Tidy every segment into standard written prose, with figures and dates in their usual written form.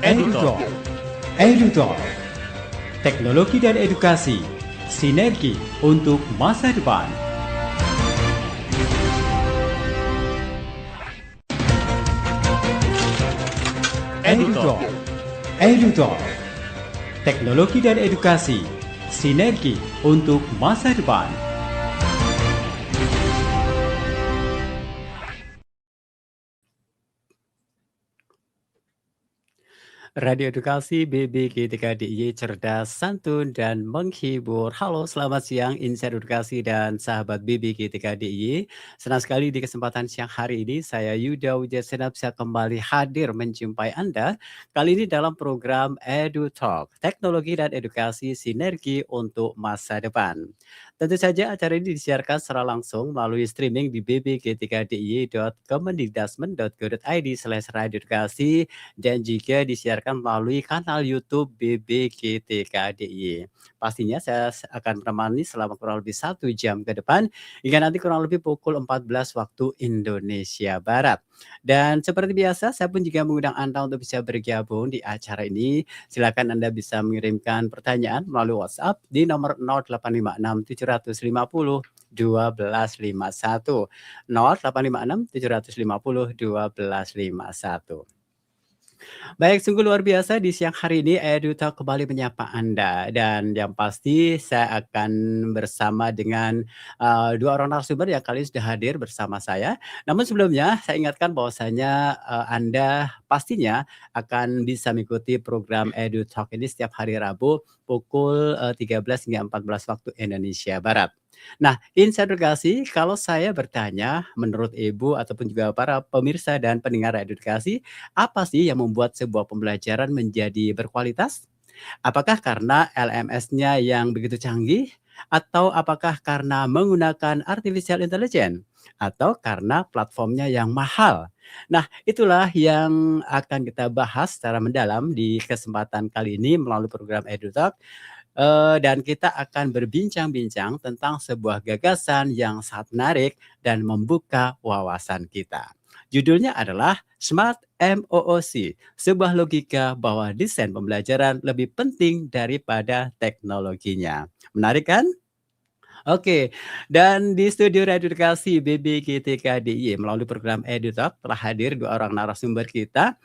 EduTalk. EduTalk. Teknologi dan edukasi, sinergi untuk masa depan. EduTalk. EduTalk. Teknologi dan edukasi, sinergi untuk masa depan. Radio Edukasi BBG 3DIY cerdas, santun, dan menghibur. Halo, selamat siang Insight Edukasi dan sahabat BBG 3DIY. Senang sekali di kesempatan siang hari ini saya Yuda Wijasenap bisa kembali hadir menjumpai Anda. Kali ini dalam program EduTalk, teknologi dan edukasi sinergi untuk masa depan. Tentu saja acara ini disiarkan secara langsung melalui streaming di bbg3diy.kemendikdasmen.go.id/radioedukasi dan juga disiarkan melalui kanal YouTube BBG3DIY. Pastinya saya akan menemani selama kurang lebih 1 jam ke depan hingga nanti kurang lebih pukul 14 waktu Indonesia Barat. Dan seperti biasa saya pun juga mengundang Anda untuk bisa bergabung di acara ini. Silakan Anda bisa mengirimkan pertanyaan melalui WhatsApp di nomor 0856 750 1251 0856 750 1251. Baik, sungguh luar biasa di siang hari ini EduTalk kembali menyapa Anda dan yang pasti saya akan bersama dengan 2 orang narasumber yang kali ini sudah hadir bersama saya. Namun sebelumnya saya ingatkan bahwasanya Anda pastinya akan bisa mengikuti program EduTalk ini setiap hari Rabu pukul 13 hingga 14 waktu Indonesia Barat. Nah, Insight Edukasi, kalau saya bertanya menurut Ibu ataupun juga para pemirsa dan pendengar edukasi, apa sih yang membuat sebuah pembelajaran menjadi berkualitas? Apakah karena LMS-nya yang begitu canggih? Atau apakah karena menggunakan artificial intelligence? Atau karena platformnya yang mahal? Nah, itulah yang akan kita bahas secara mendalam di kesempatan kali ini melalui program EduTalk. Dan kita akan berbincang-bincang tentang sebuah gagasan yang sangat menarik dan membuka wawasan kita. Judulnya adalah Smart MOOC, sebuah logika bahwa desain pembelajaran lebih penting daripada teknologinya. Menarik kan? Oke, dan di studio Radio Edukasi BBG3DIY melalui program EduTalk telah hadir 2 orang narasumber kita.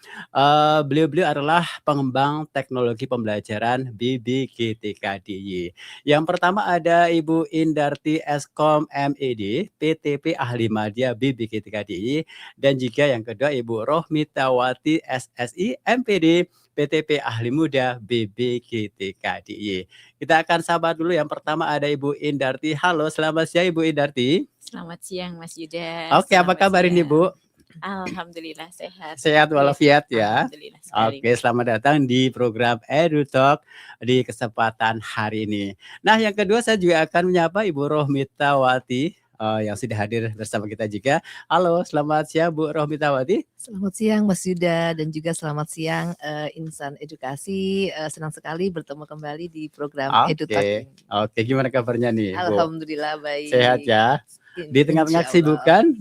Beliau-beliau adalah pengembang teknologi pembelajaran BBG3DIY. Yang pertama ada Ibu Indarti Eskom MED, PTP Ahli Madya BBG3DIY, dan juga yang kedua Ibu Rohmitawati SSI MPD, PTP Ahli Muda BBG3DIY. Kita akan sapa dulu, yang pertama ada Ibu Indarti. Halo, selamat siang Ibu Indarti. Selamat siang Mas Yuda. Oke, apa Selamat kabar ini siang. Bu? Alhamdulillah sehat. Sehat walafiat ya. Alhamdulillah sekali. Oke, selamat datang di program EduTalk di kesempatan hari ini. Nah, yang kedua saya juga akan menyapa Ibu Rohmitawati yang sudah hadir bersama kita juga. Halo, selamat siang Bu Rohmitawati. Selamat siang Mas Yuda dan juga selamat siang Insan Edukasi. Senang sekali bertemu kembali di program EduTalk Oke, ini. oke, gimana kabarnya nih Bu? Alhamdulillah baik. Sehat ya. Di tengah-tengah kesibukan,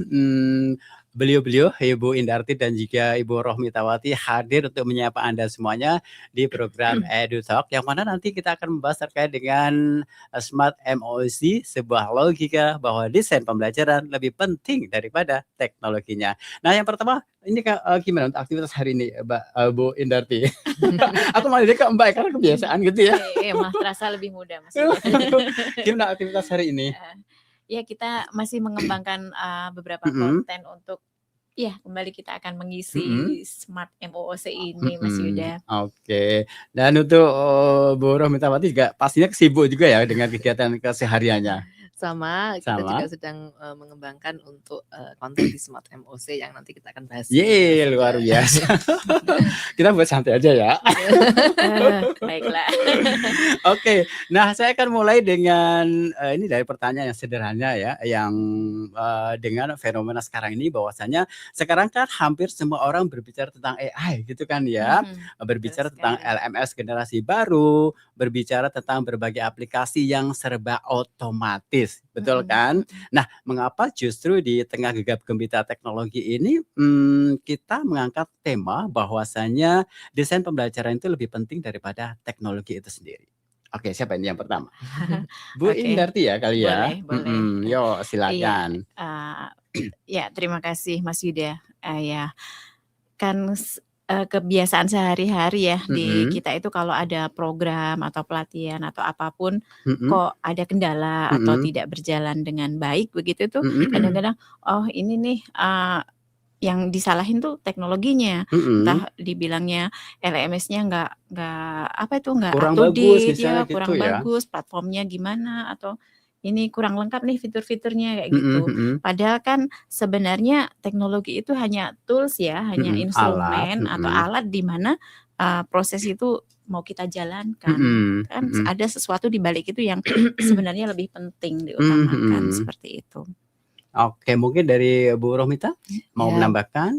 beliau-beliau Ibu Indarti dan juga Ibu Rohmitawati hadir untuk menyapa Anda semuanya di program EduTalk yang mana nanti kita akan membahas terkait dengan Smart MOOC, sebuah logika bahwa desain pembelajaran lebih penting daripada teknologinya. Nah, yang pertama ini gimana untuk aktivitas hari ini Bu Indarti? Aku manggilnya ke Mbak karena kebiasaan gitu ya. Iya, malah terasa lebih muda Mas. Gimana aktivitas hari ini? Ya, kita masih mengembangkan beberapa konten untuk kembali kita akan mengisi Smart MOOC ini Mas Yuda. Oke. Dan untuk Bu Rohmitawati juga pastinya sibuk juga ya dengan kegiatan kesehariannya. Sama, kita juga sedang mengembangkan untuk konten di Smart MOOC yang nanti kita akan bahas. Yeay, luar biasa. Kita buat santai aja ya. Baiklah. Oke, nah saya akan mulai dengan ini dari pertanyaan yang sederhana ya, yang dengan fenomena sekarang ini bahwasanya sekarang kan hampir semua orang berbicara tentang AI gitu kan ya, berbicara tentang LMS generasi baru, berbicara tentang berbagai aplikasi yang serba otomatis, betul kan? Nah, mengapa justru di tengah gegap gempita teknologi ini kita mengangkat tema bahwasanya desain pembelajaran itu lebih penting daripada teknologi itu sendiri? Oke, siapa ini yang pertama? Bu Oke, Indarti ya kali ya? boleh. Yo Iya, silakan. ya terima kasih Mas Yuda. Ya, kan kebiasaan sehari-hari ya di kita itu kalau ada program atau pelatihan atau apapun kok ada kendala atau tidak berjalan dengan baik begitu tuh kadang-kadang oh ini nih yang disalahin tuh teknologinya, entah dibilangnya LMS-nya nggak apa itu nggak Kurang up to bagus date misalnya ya, gitu kurang ya? bagus, platformnya gimana atau ini kurang lengkap nih fitur-fiturnya kayak gitu. Padahal kan sebenarnya teknologi itu hanya tools ya, hanya Alat, instrumen atau alat di mana proses itu mau kita jalankan. Kan ada sesuatu di balik itu yang sebenarnya lebih penting diutamakan seperti itu. Oke, mungkin dari Bu Rohmita mau Ya, menambahkan?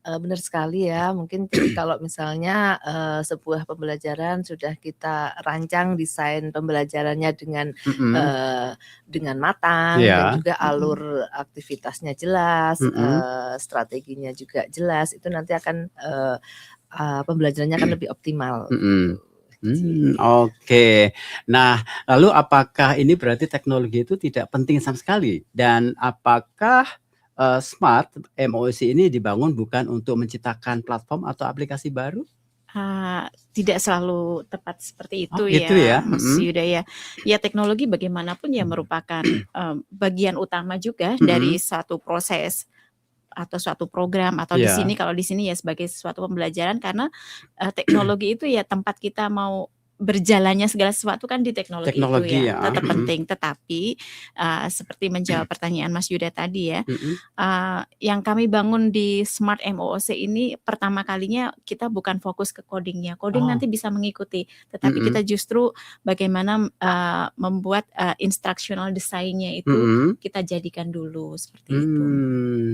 benar sekali ya. Mungkin jadi kalau misalnya sebuah pembelajaran sudah kita rancang desain pembelajarannya dengan matang dan Iya. juga alur aktivitasnya jelas, strateginya juga jelas, itu nanti akan pembelajarannya akan lebih optimal. Oke. Nah, lalu apakah ini berarti teknologi itu tidak penting sama sekali? Dan apakah Smart MOOC ini dibangun bukan untuk menciptakan platform atau aplikasi baru? Tidak selalu tepat seperti itu gitu ya? Mas Yuda ya. Ya teknologi bagaimanapun ya merupakan bagian utama juga dari satu proses atau suatu program atau di sini kalau di sini ya sebagai suatu pembelajaran karena teknologi itu ya tempat kita mau berjalannya segala sesuatu kan di teknologi itu ya tetap penting. Tetapi seperti menjawab pertanyaan Mas Yuda tadi ya, yang kami bangun di Smart MOOC ini pertama kalinya kita bukan fokus ke codingnya. Coding nanti bisa mengikuti, tetapi kita justru bagaimana membuat instructional design-nya itu kita jadikan dulu seperti itu.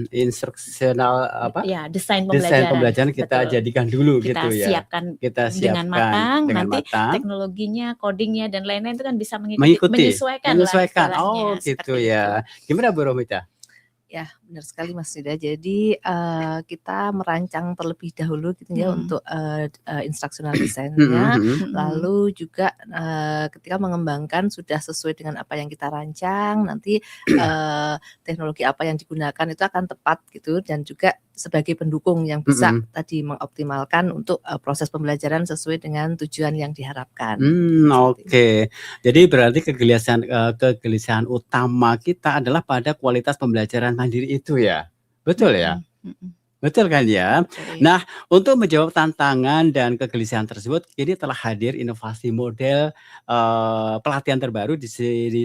Instructional apa? Ya, desain pembelajaran kita betul. jadikan dulu Kita gitu ya. Kita siapkan dengan matang, nanti teknologinya, codingnya dan lain-lain itu kan bisa menyesuaikan lah istilahnya. Gitu ya. Gimana Bu Rohmita? Ya, benar sekali Mas Yuda. Jadi kita merancang terlebih dahulu gitu ya untuk instructional design-nya. Lalu juga ketika mengembangkan sudah sesuai dengan apa yang kita rancang, nanti teknologi apa yang digunakan itu akan tepat gitu dan juga sebagai pendukung yang bisa tadi mengoptimalkan untuk proses pembelajaran sesuai dengan tujuan yang diharapkan. Oke. Jadi berarti kegelisahan utama kita adalah pada kualitas pembelajaran mandiri itu ya? Betul ya? Betul kan ya? Nah, untuk menjawab tantangan dan kegelisahan tersebut, kini telah hadir inovasi model pelatihan terbaru di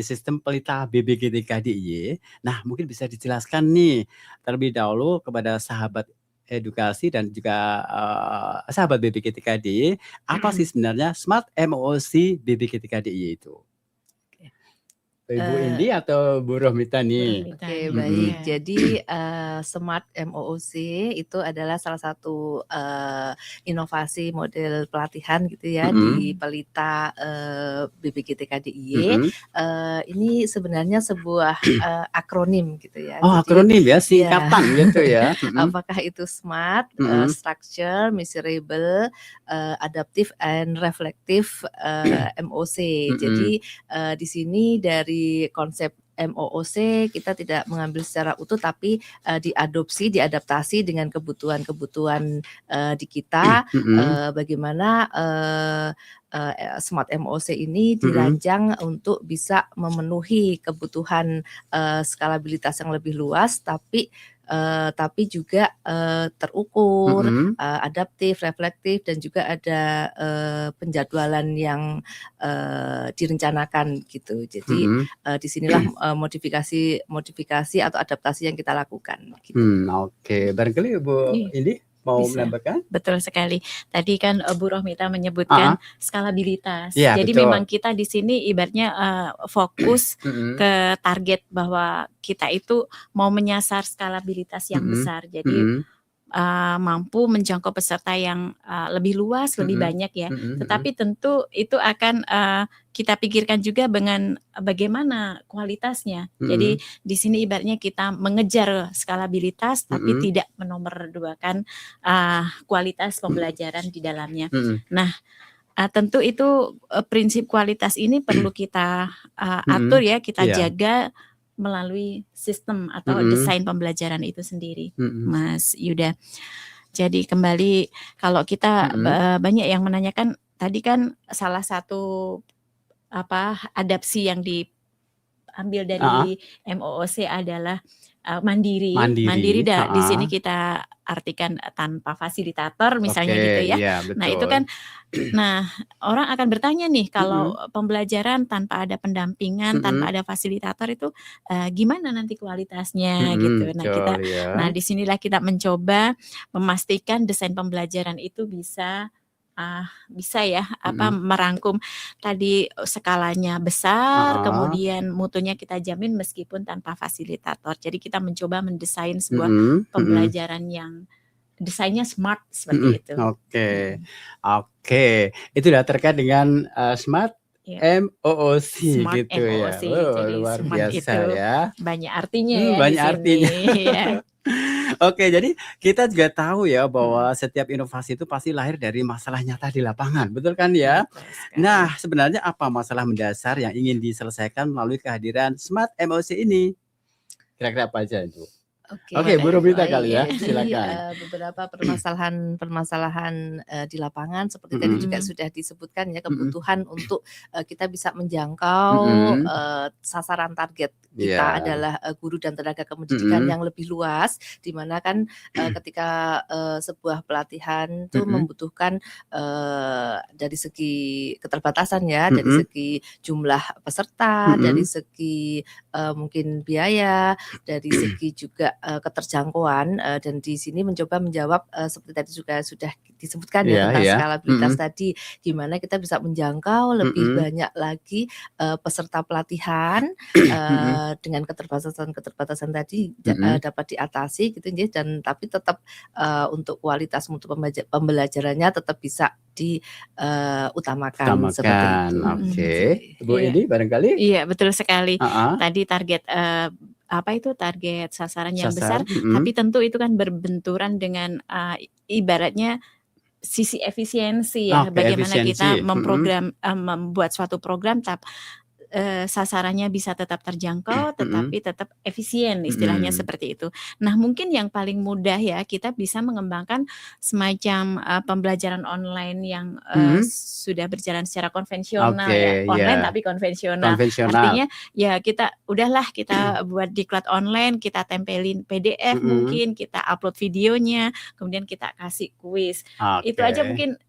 sistem pelita BBGTK-DIY. Nah, mungkin bisa dijelaskan nih terlebih dahulu kepada sahabat edukasi dan juga sahabat BBGTK-DIY, apa sih sebenarnya Smart MOOC BBGTK-DIY itu? Ibu Indi atau Bu Rohmita nih? Oke, baik. Jadi Smart MOOC itu adalah salah satu inovasi model pelatihan gitu ya di pelita BBGTK-DIY. Ini sebenarnya sebuah akronim gitu ya. Akronim ya, singkatan gitu ya. Apakah itu SMART, Structure, Measurable, Adaptive and Reflective MOOC. Jadi di sini dari konsep MOOC kita tidak mengambil secara utuh tapi diadaptasi dengan kebutuhan-kebutuhan di kita, bagaimana Smart MOOC ini dirancang untuk bisa memenuhi kebutuhan skalabilitas yang lebih luas tapi juga terukur, adaptif, reflektif dan juga ada penjadwalan yang direncanakan gitu. Jadi disinilah modifikasi atau adaptasi yang kita lakukan. Gitu. Oke, barangkali Bu Indi mau menambahkan? Betul sekali. Tadi kan Bu Rohmita menyebutkan skalabilitas. Ya, jadi betul. memang kita di sini ibaratnya fokus ke target bahwa kita itu mau menyasar skalabilitas yang besar. Jadi mampu menjangkau peserta yang lebih luas, lebih banyak ya. Tetapi tentu itu akan kita pikirkan juga dengan bagaimana kualitasnya. Jadi di sini ibaratnya kita mengejar skalabilitas tapi tidak menomorduakan kualitas pembelajaran di dalamnya. Nah, tentu itu prinsip kualitas ini perlu kita atur ya, kita jaga melalui sistem atau desain pembelajaran itu sendiri, Mas Yuda. Jadi kembali kalau kita banyak yang menanyakan tadi kan salah satu adapsi yang diambil dari MOOC adalah mandiri. Mandiri di sini kita artikan tanpa fasilitator misalnya gitu ya. Iya, Nah, itu betul. kan orang akan bertanya nih kalau pembelajaran tanpa ada pendampingan, tanpa ada fasilitator itu gimana nanti kualitasnya gitu. Nah, Betul ya. nah disinilah kita mencoba memastikan desain pembelajaran itu bisa ya merangkum tadi skalanya besar, kemudian mutunya kita jamin meskipun tanpa fasilitator. Jadi kita mencoba mendesain sebuah pembelajaran yang desainnya smart seperti itu. Oke. Itu udah terkait dengan smart MOOC Smart gitu MOOC. ya. Jadi Luar smart biasa itu ya. banyak artinya ya Banyak di sini. artinya. Ya. Oke, jadi kita juga tahu ya bahwa setiap inovasi itu pasti lahir dari masalah nyata di lapangan, betul kan ya? Betul sekali. Nah, sebenarnya apa masalah mendasar yang ingin diselesaikan melalui kehadiran Smart MOOC ini? Kira-kira apa aja itu? Oke, Bu Roblita kali ya, silakan. Beberapa permasalahan di lapangan seperti tadi juga sudah disebutkan ya, kebutuhan untuk kita bisa menjangkau sasaran target kita adalah guru dan tenaga kependidikan yang lebih luas, di mana kan ketika sebuah pelatihan itu membutuhkan dari segi keterbatasan ya, dari segi jumlah peserta, dari segi mungkin biaya, dari segi juga keterjangkauan, dan di sini mencoba menjawab seperti tadi juga sudah disebutkan ya tentang skalabilitas tadi, di mana kita bisa menjangkau lebih banyak lagi peserta pelatihan dengan keterbatasan tadi dapat diatasi gitu ya, dan tapi tetap untuk kualitas mutu pembelajarannya tetap bisa diutamakan seperti itu. Oke. Bu Edi barangkali? Iya, betul sekali. Tadi target target sasaran yang besar, tapi tentu itu kan berbenturan dengan ibaratnya sisi efisiensi ya, bagaimana kita membuat suatu program sasarannya bisa tetap terjangkau tetapi tetap efisien, istilahnya seperti itu. Nah, mungkin yang paling mudah ya kita bisa mengembangkan semacam pembelajaran online yang sudah berjalan secara konvensional ya, online tapi konvensional. Artinya ya kita buat diklat online, kita tempelin PDF mungkin, kita upload videonya, kemudian kita kasih kuis. Itu aja mungkin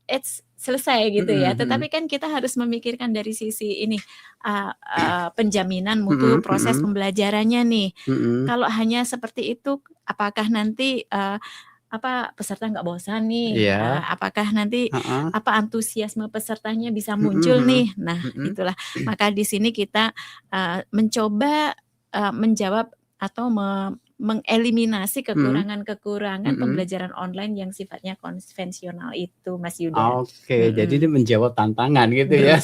selesai gitu ya. Tetapi kan kita harus memikirkan dari sisi ini penjaminan mutu proses pembelajarannya nih. Kalau hanya seperti itu, apakah nanti peserta nggak bosan nih? Apakah nanti antusiasme pesertanya bisa muncul nih? Nah, itulah. Maka di sini kita mencoba menjawab atau mengeliminasi kekurangan-kekurangan pembelajaran online yang sifatnya konvensional itu, Mas Yuda. Oke, jadi ini menjawab tantangan gitu ya.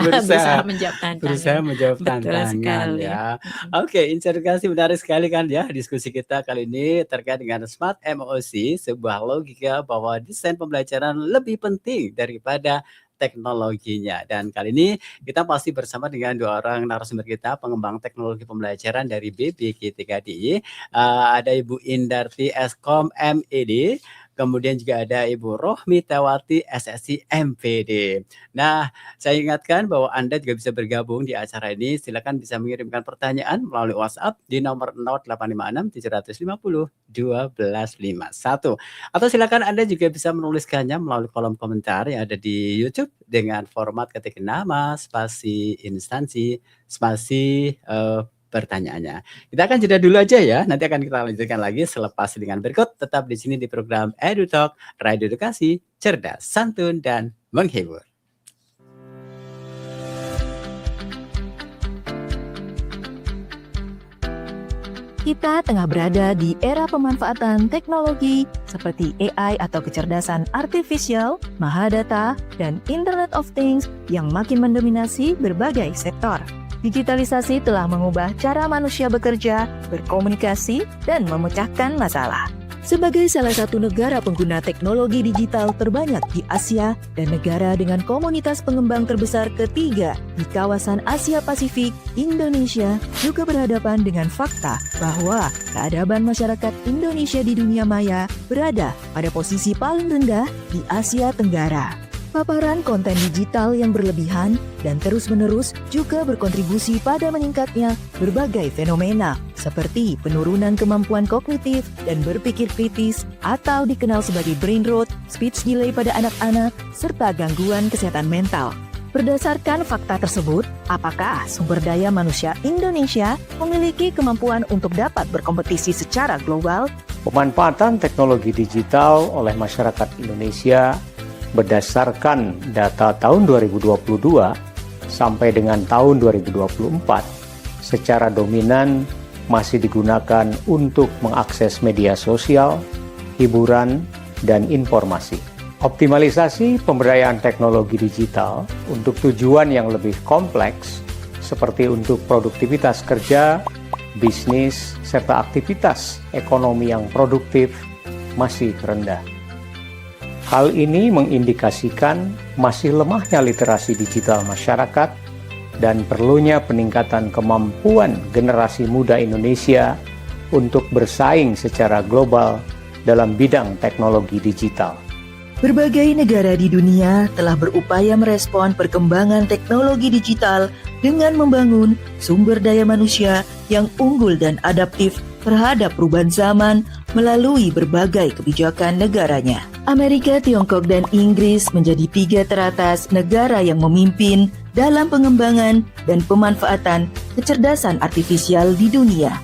Berusaha menjawab tantangan. Berusaha menjawab tantangan ya. Oke, integrasi menarik sekali kan ya diskusi kita kali ini terkait dengan Smart MOOC, sebuah logika bahwa desain pembelajaran lebih penting daripada teknologinya. Dan kali ini kita pasti bersama dengan dua orang narasumber kita, pengembang teknologi pembelajaran dari BPKTKDI. Ada Ibu Indarti Eskom MED, kemudian juga ada Ibu Rohmitawati SSI MPD. Nah, saya ingatkan bahwa Anda juga bisa bergabung di acara ini. Silakan bisa mengirimkan pertanyaan melalui WhatsApp di nomor 0856 750 1251. Atau silakan Anda juga bisa menuliskannya melalui kolom komentar yang ada di YouTube dengan format ketik nama, spasi instansi, spasi pertanyaannya. Kita akan jeda dulu aja ya. Nanti akan kita lanjutkan lagi selepas dengan berikut. Tetap di sini di program EduTalk, Radio Edukasi, Cerdas, Santun, dan Menghibur. Kita tengah berada di era pemanfaatan teknologi seperti AI atau kecerdasan artifisial, mahadata, dan Internet of Things yang makin mendominasi berbagai sektor. Digitalisasi telah mengubah cara manusia bekerja, berkomunikasi, dan memecahkan masalah. Sebagai salah satu negara pengguna teknologi digital terbanyak di Asia dan negara dengan komunitas pengembang terbesar ketiga di kawasan Asia Pasifik, Indonesia juga berhadapan dengan fakta bahwa keadaban masyarakat Indonesia di dunia maya berada pada posisi paling rendah di Asia Tenggara. Paparan konten digital yang berlebihan dan terus-menerus juga berkontribusi pada meningkatnya berbagai fenomena seperti penurunan kemampuan kognitif dan berpikir kritis atau dikenal sebagai brain rot, speech delay pada anak-anak, serta gangguan kesehatan mental. Berdasarkan fakta tersebut, apakah sumber daya manusia Indonesia memiliki kemampuan untuk dapat berkompetisi secara global? Pemanfaatan teknologi digital oleh masyarakat Indonesia berdasarkan data tahun 2022 sampai dengan tahun 2024 secara dominan masih digunakan untuk mengakses media sosial, hiburan, dan informasi. Optimalisasi pemberdayaan teknologi digital untuk tujuan yang lebih kompleks seperti untuk produktivitas kerja, bisnis, serta aktivitas ekonomi yang produktif masih rendah. Hal ini mengindikasikan masih lemahnya literasi digital masyarakat dan perlunya peningkatan kemampuan generasi muda Indonesia untuk bersaing secara global dalam bidang teknologi digital. Berbagai negara di dunia telah berupaya merespon perkembangan teknologi digital dengan membangun sumber daya manusia yang unggul dan adaptif terhadap perubahan zaman melalui berbagai kebijakan negaranya. Amerika, Tiongkok, dan Inggris menjadi 3 teratas negara yang memimpin dalam pengembangan dan pemanfaatan kecerdasan artifisial di dunia.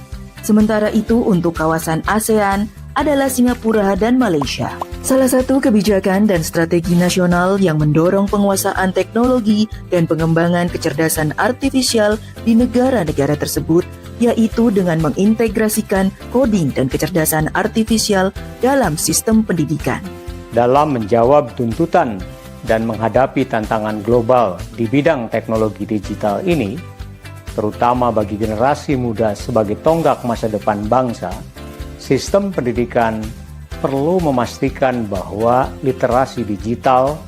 Sementara itu untuk kawasan ASEAN adalah Singapura dan Malaysia. Salah satu kebijakan dan strategi nasional yang mendorong penguasaan teknologi dan pengembangan kecerdasan artifisial di negara-negara tersebut yaitu dengan mengintegrasikan coding dan kecerdasan artifisial dalam sistem pendidikan. Dalam menjawab tuntutan dan menghadapi tantangan global di bidang teknologi digital ini, terutama bagi generasi muda sebagai tonggak masa depan bangsa, sistem pendidikan perlu memastikan bahwa literasi digital,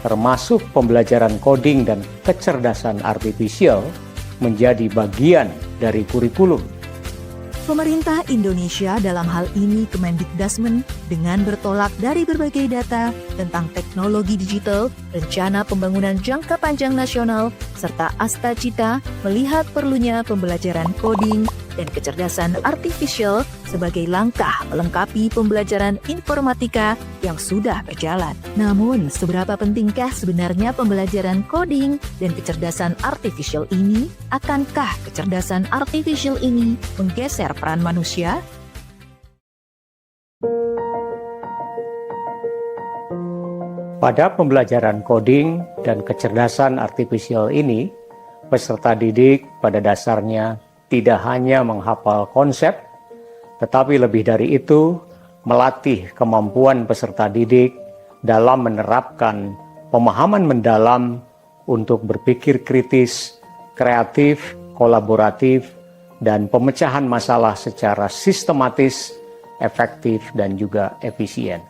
termasuk pembelajaran coding dan kecerdasan artifisial, menjadi bagian dari kurikulum. Pemerintah Indonesia dalam hal ini Kemendikbudrismen dengan bertolak dari berbagai data tentang teknologi digital, rencana pembangunan jangka panjang nasional, serta Astacita melihat perlunya pembelajaran coding dan kecerdasan artifisial sebagai langkah melengkapi pembelajaran informatika yang sudah berjalan. Namun, seberapa pentingkah sebenarnya pembelajaran coding dan kecerdasan artifisial ini? Akankah kecerdasan artifisial ini menggeser peran manusia? Pada pembelajaran coding dan kecerdasan artifisial ini, peserta didik pada dasarnya tidak hanya menghafal konsep, tetapi lebih dari itu, melatih kemampuan peserta didik dalam menerapkan pemahaman mendalam untuk berpikir kritis, kreatif, kolaboratif, dan pemecahan masalah secara sistematis, efektif, dan juga efisien.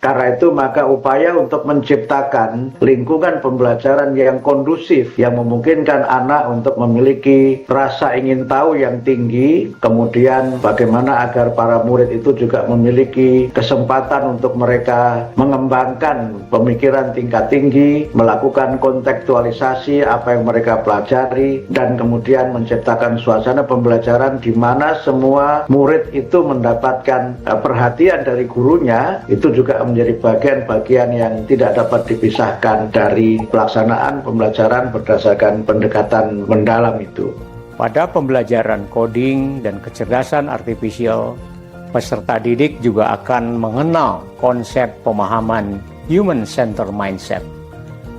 Karena itu maka upaya untuk menciptakan lingkungan pembelajaran yang kondusif, yang memungkinkan anak untuk memiliki rasa ingin tahu yang tinggi, kemudian bagaimana agar para murid itu juga memiliki kesempatan untuk mereka mengembangkan pemikiran tingkat tinggi, melakukan kontekstualisasi apa yang mereka pelajari, dan kemudian menciptakan suasana pembelajaran di mana semua murid itu mendapatkan perhatian dari gurunya, itu juga menjadi bagian-bagian yang tidak dapat dipisahkan dari pelaksanaan pembelajaran berdasarkan pendekatan mendalam itu. Pada pembelajaran coding dan kecerdasan artifisial, peserta didik juga akan mengenal konsep pemahaman human-centered mindset,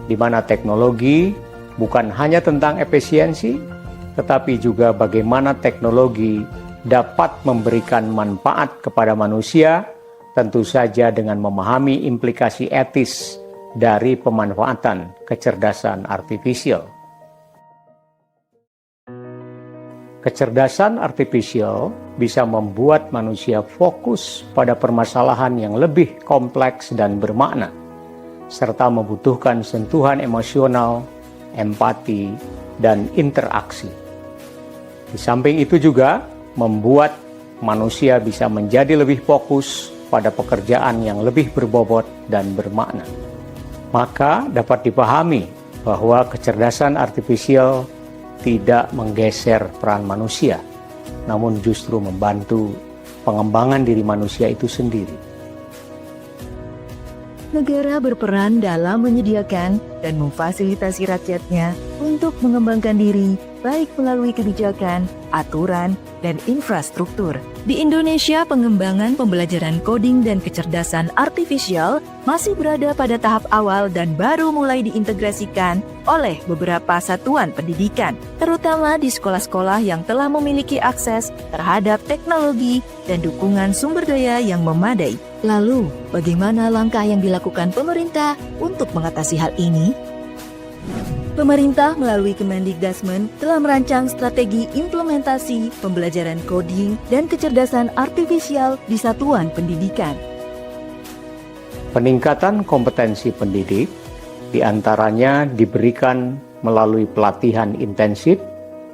di mana teknologi bukan hanya tentang efisiensi, tetapi juga bagaimana teknologi dapat memberikan manfaat kepada manusia, tentu saja dengan memahami implikasi etis dari pemanfaatan kecerdasan artifisial. Kecerdasan artifisial bisa membuat manusia fokus pada permasalahan yang lebih kompleks dan bermakna, serta membutuhkan sentuhan emosional, empati, dan interaksi. Di samping itu juga membuat manusia bisa menjadi lebih fokus pada pekerjaan yang lebih berbobot dan bermakna. Maka dapat dipahami bahwa kecerdasan artifisial tidak menggeser peran manusia, namun justru membantu pengembangan diri manusia itu sendiri. Negara berperan dalam menyediakan dan memfasilitasi rakyatnya untuk mengembangkan diri, baik melalui kebijakan, aturan, dan infrastruktur. Di Indonesia, pengembangan pembelajaran coding dan kecerdasan artifisial masih berada pada tahap awal dan baru mulai diintegrasikan oleh beberapa satuan pendidikan, terutama di sekolah-sekolah yang telah memiliki akses terhadap teknologi dan dukungan sumber daya yang memadai. Lalu, bagaimana langkah yang dilakukan pemerintah untuk mengatasi hal ini? Pemerintah melalui Kemendikbudrismen telah merancang strategi implementasi pembelajaran coding dan kecerdasan artifisial di satuan pendidikan. Peningkatan kompetensi pendidik diantaranya diberikan melalui pelatihan intensif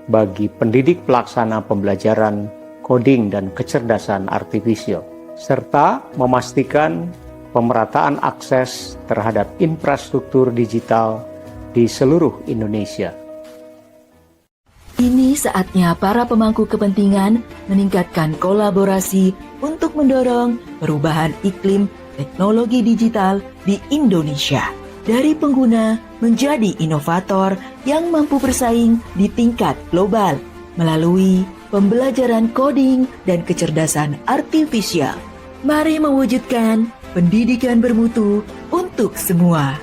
bagi pendidik pelaksana pembelajaran coding dan kecerdasan artifisial, serta memastikan pemerataan akses terhadap infrastruktur digital di seluruh Indonesia. Ini saatnya para pemangku kepentingan meningkatkan kolaborasi untuk mendorong perubahan iklim teknologi digital di Indonesia. Dari pengguna menjadi inovator yang mampu bersaing di tingkat global melalui pembelajaran coding dan kecerdasan artifisial. Mari mewujudkan pendidikan bermutu untuk semua.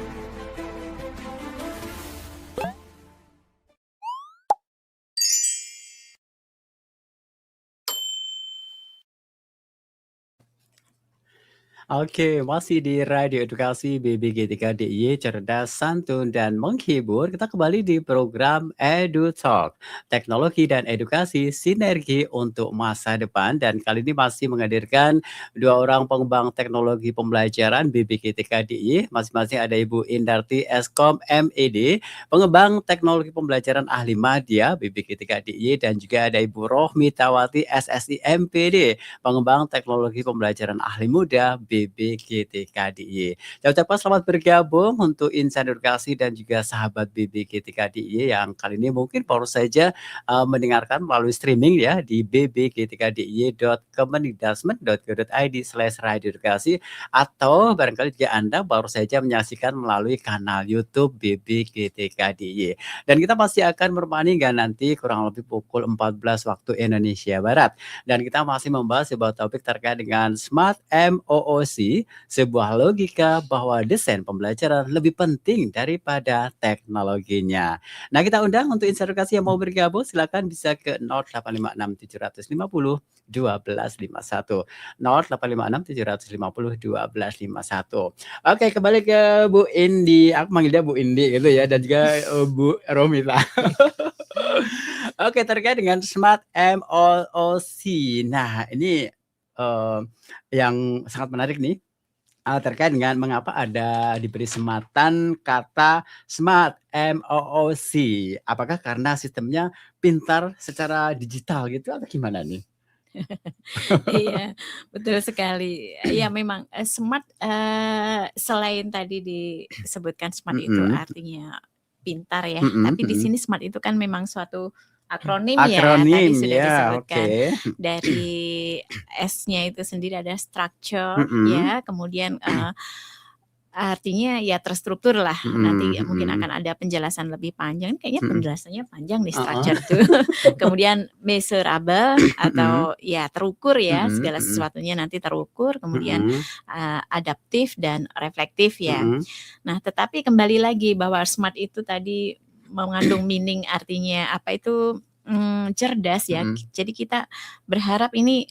Oke, masih di Radio Edukasi BBG3DIY, cerdas, santun, dan menghibur. Kita kembali di program Edu Talk, teknologi dan edukasi sinergi untuk masa depan. Dan kali ini masih menghadirkan dua orang pengembang teknologi pembelajaran BBG3DIY. Masing-masing ada Ibu Indarti Eskom MED, pengembang teknologi pembelajaran ahli media BBG3DIY, dan juga ada Ibu Rohmitawati SSI MPD, pengembang teknologi pembelajaran ahli muda BBG3DIY. Saya ucapkan selamat bergabung untuk insan edukasi dan juga sahabat BBG3DIY yang kali ini mungkin baru saja mendengarkan melalui streaming ya di bbg3diy.kemendikbudrismen.go.id/radioedukasi, atau barangkali jika Anda baru saja menyaksikan melalui kanal YouTube BBG3DIY. Dan kita pasti akan menemani nanti kurang lebih pukul 14 waktu Indonesia Barat. Dan kita masih membahas sebuah topik terkait dengan Smart MOOC, sebuah logika bahwa desain pembelajaran lebih penting daripada teknologinya. Nah, kita undang untuk insan edukasi yang mau bergabung, silakan bisa ke 0856 750 1251. 0856 750 1251. Oke, kembali ke Bu Indi. Aku manggilnya Bu Indi gitu ya, dan juga Bu Romita. Oke, terkait dengan Smart MOOC. Nah, ini yang sangat menarik nih, terkait dengan mengapa ada diberi sematan kata Smart MOOC. Apakah karena sistemnya pintar secara digital gitu atau gimana nih? Iya, betul sekali. Ya memang smart, selain tadi disebutkan smart itu artinya pintar ya, tapi di sini smart itu kan memang suatu akronim ya, tadi sudah ya, disebutkan. oke. Dari S-nya itu sendiri ada structure ya, kemudian artinya ya terstruktur lah. Nanti mungkin akan ada penjelasan lebih panjang. Kayaknya penjelasannya panjang nih structure tuh. Kemudian measurable atau ya terukur ya, segala sesuatunya nanti terukur. Kemudian adaptif dan reflektif ya. Nah, tetapi kembali lagi bahwa smart itu tadi mengandung meaning, artinya apa itu cerdas ya. Mhm. Jadi kita berharap ini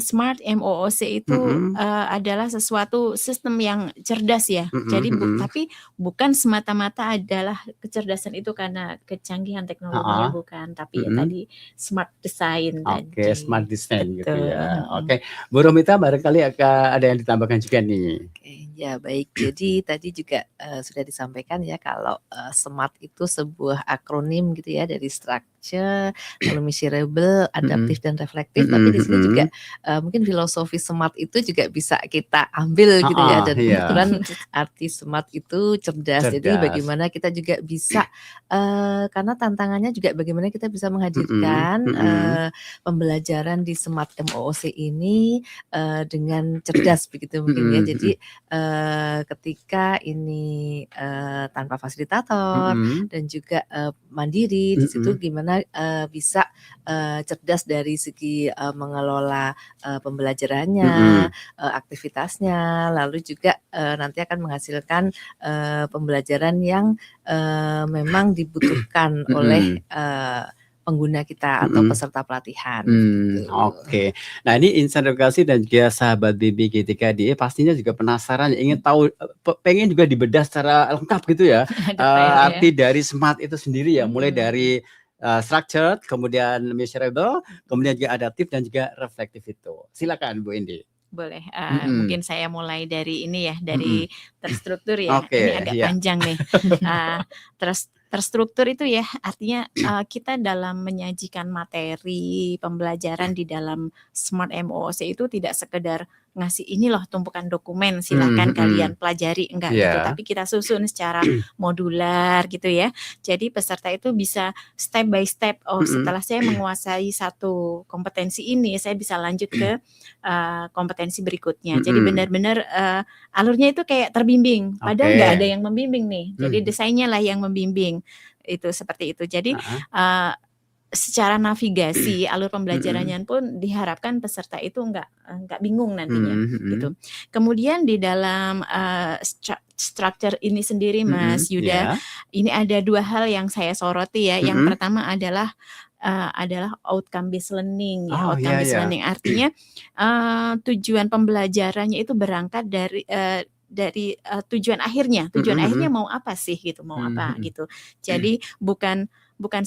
Smart MOOC itu Mhm. adalah sesuatu sistem yang cerdas ya. Mhm Jadi mhm. tapi bukan semata-mata adalah kecerdasan itu karena kecanggihan teknologinya, Heeh. bukan, tapi ya Mhm. tadi smart design Oke, smart tadi. design gitu Betul, ya. Oke, Bu Romita barangkali ada yang ditambahkan juga nih. Oke, ya baik. Jadi tadi juga sudah disampaikan ya kalau SMART itu sebuah akronim gitu ya dari structure, lalu measurable, adaptif dan reflektif. Tapi di sini juga mungkin filosofi SMART itu juga bisa kita ambil gitu ya. Heeh, Dan iya. kebetulan arti SMART itu cerdas. Jadi Cerdas. bagaimana kita juga bisa karena tantangannya juga bagaimana kita bisa menghadirkan pembelajaran di SMART MOOC ini dengan cerdas begitu mungkin ya. Jadi ketika ini tanpa fasilitator dan juga mandiri, di situ gimana bisa cerdas dari segi mengelola pembelajarannya, aktivitasnya, lalu juga nanti akan menghasilkan pembelajaran yang memang dibutuhkan oleh pengguna kita atau peserta pelatihan. Gitu. Oke. Nah ini insan edukasi dan juga sahabat BB GTKDE pastinya juga penasaran, ingin tahu, pengen juga dibedah secara lengkap gitu ya, arti dari SMART itu sendiri ya, mulai dari structured, kemudian measurable, kemudian juga adaptif dan juga reflektif itu. Silakan Bu Indi. Boleh, mungkin saya mulai dari ini ya, dari terstruktur ya. Oke, Ini agak iya. panjang nih. Terstruktur itu ya artinya kita dalam menyajikan materi pembelajaran di dalam Smart MOOC itu tidak sekedar ngasih ini loh tumpukan dokumen silahkan kalian pelajari, enggak gitu, tapi kita susun secara modular gitu ya. Jadi peserta itu bisa step by step, setelah saya menguasai satu kompetensi ini saya bisa lanjut ke kompetensi berikutnya. Jadi benar-benar alurnya itu kayak terbimbing, padahal nggak ada yang membimbing nih. Jadi desainnya lah yang membimbing, itu seperti itu. Jadi secara navigasi alur pembelajarannya pun diharapkan peserta itu nggak bingung nantinya gitu. Kemudian di dalam structure ini sendiri Mas Yuda, ini ada dua hal yang saya soroti ya. Yang pertama adalah outcome based learning ya. Outcome based learning artinya tujuan pembelajarannya itu berangkat dari tujuan akhirnya. Tujuan akhirnya mau apa sih gitu, mau apa gitu. Jadi bukan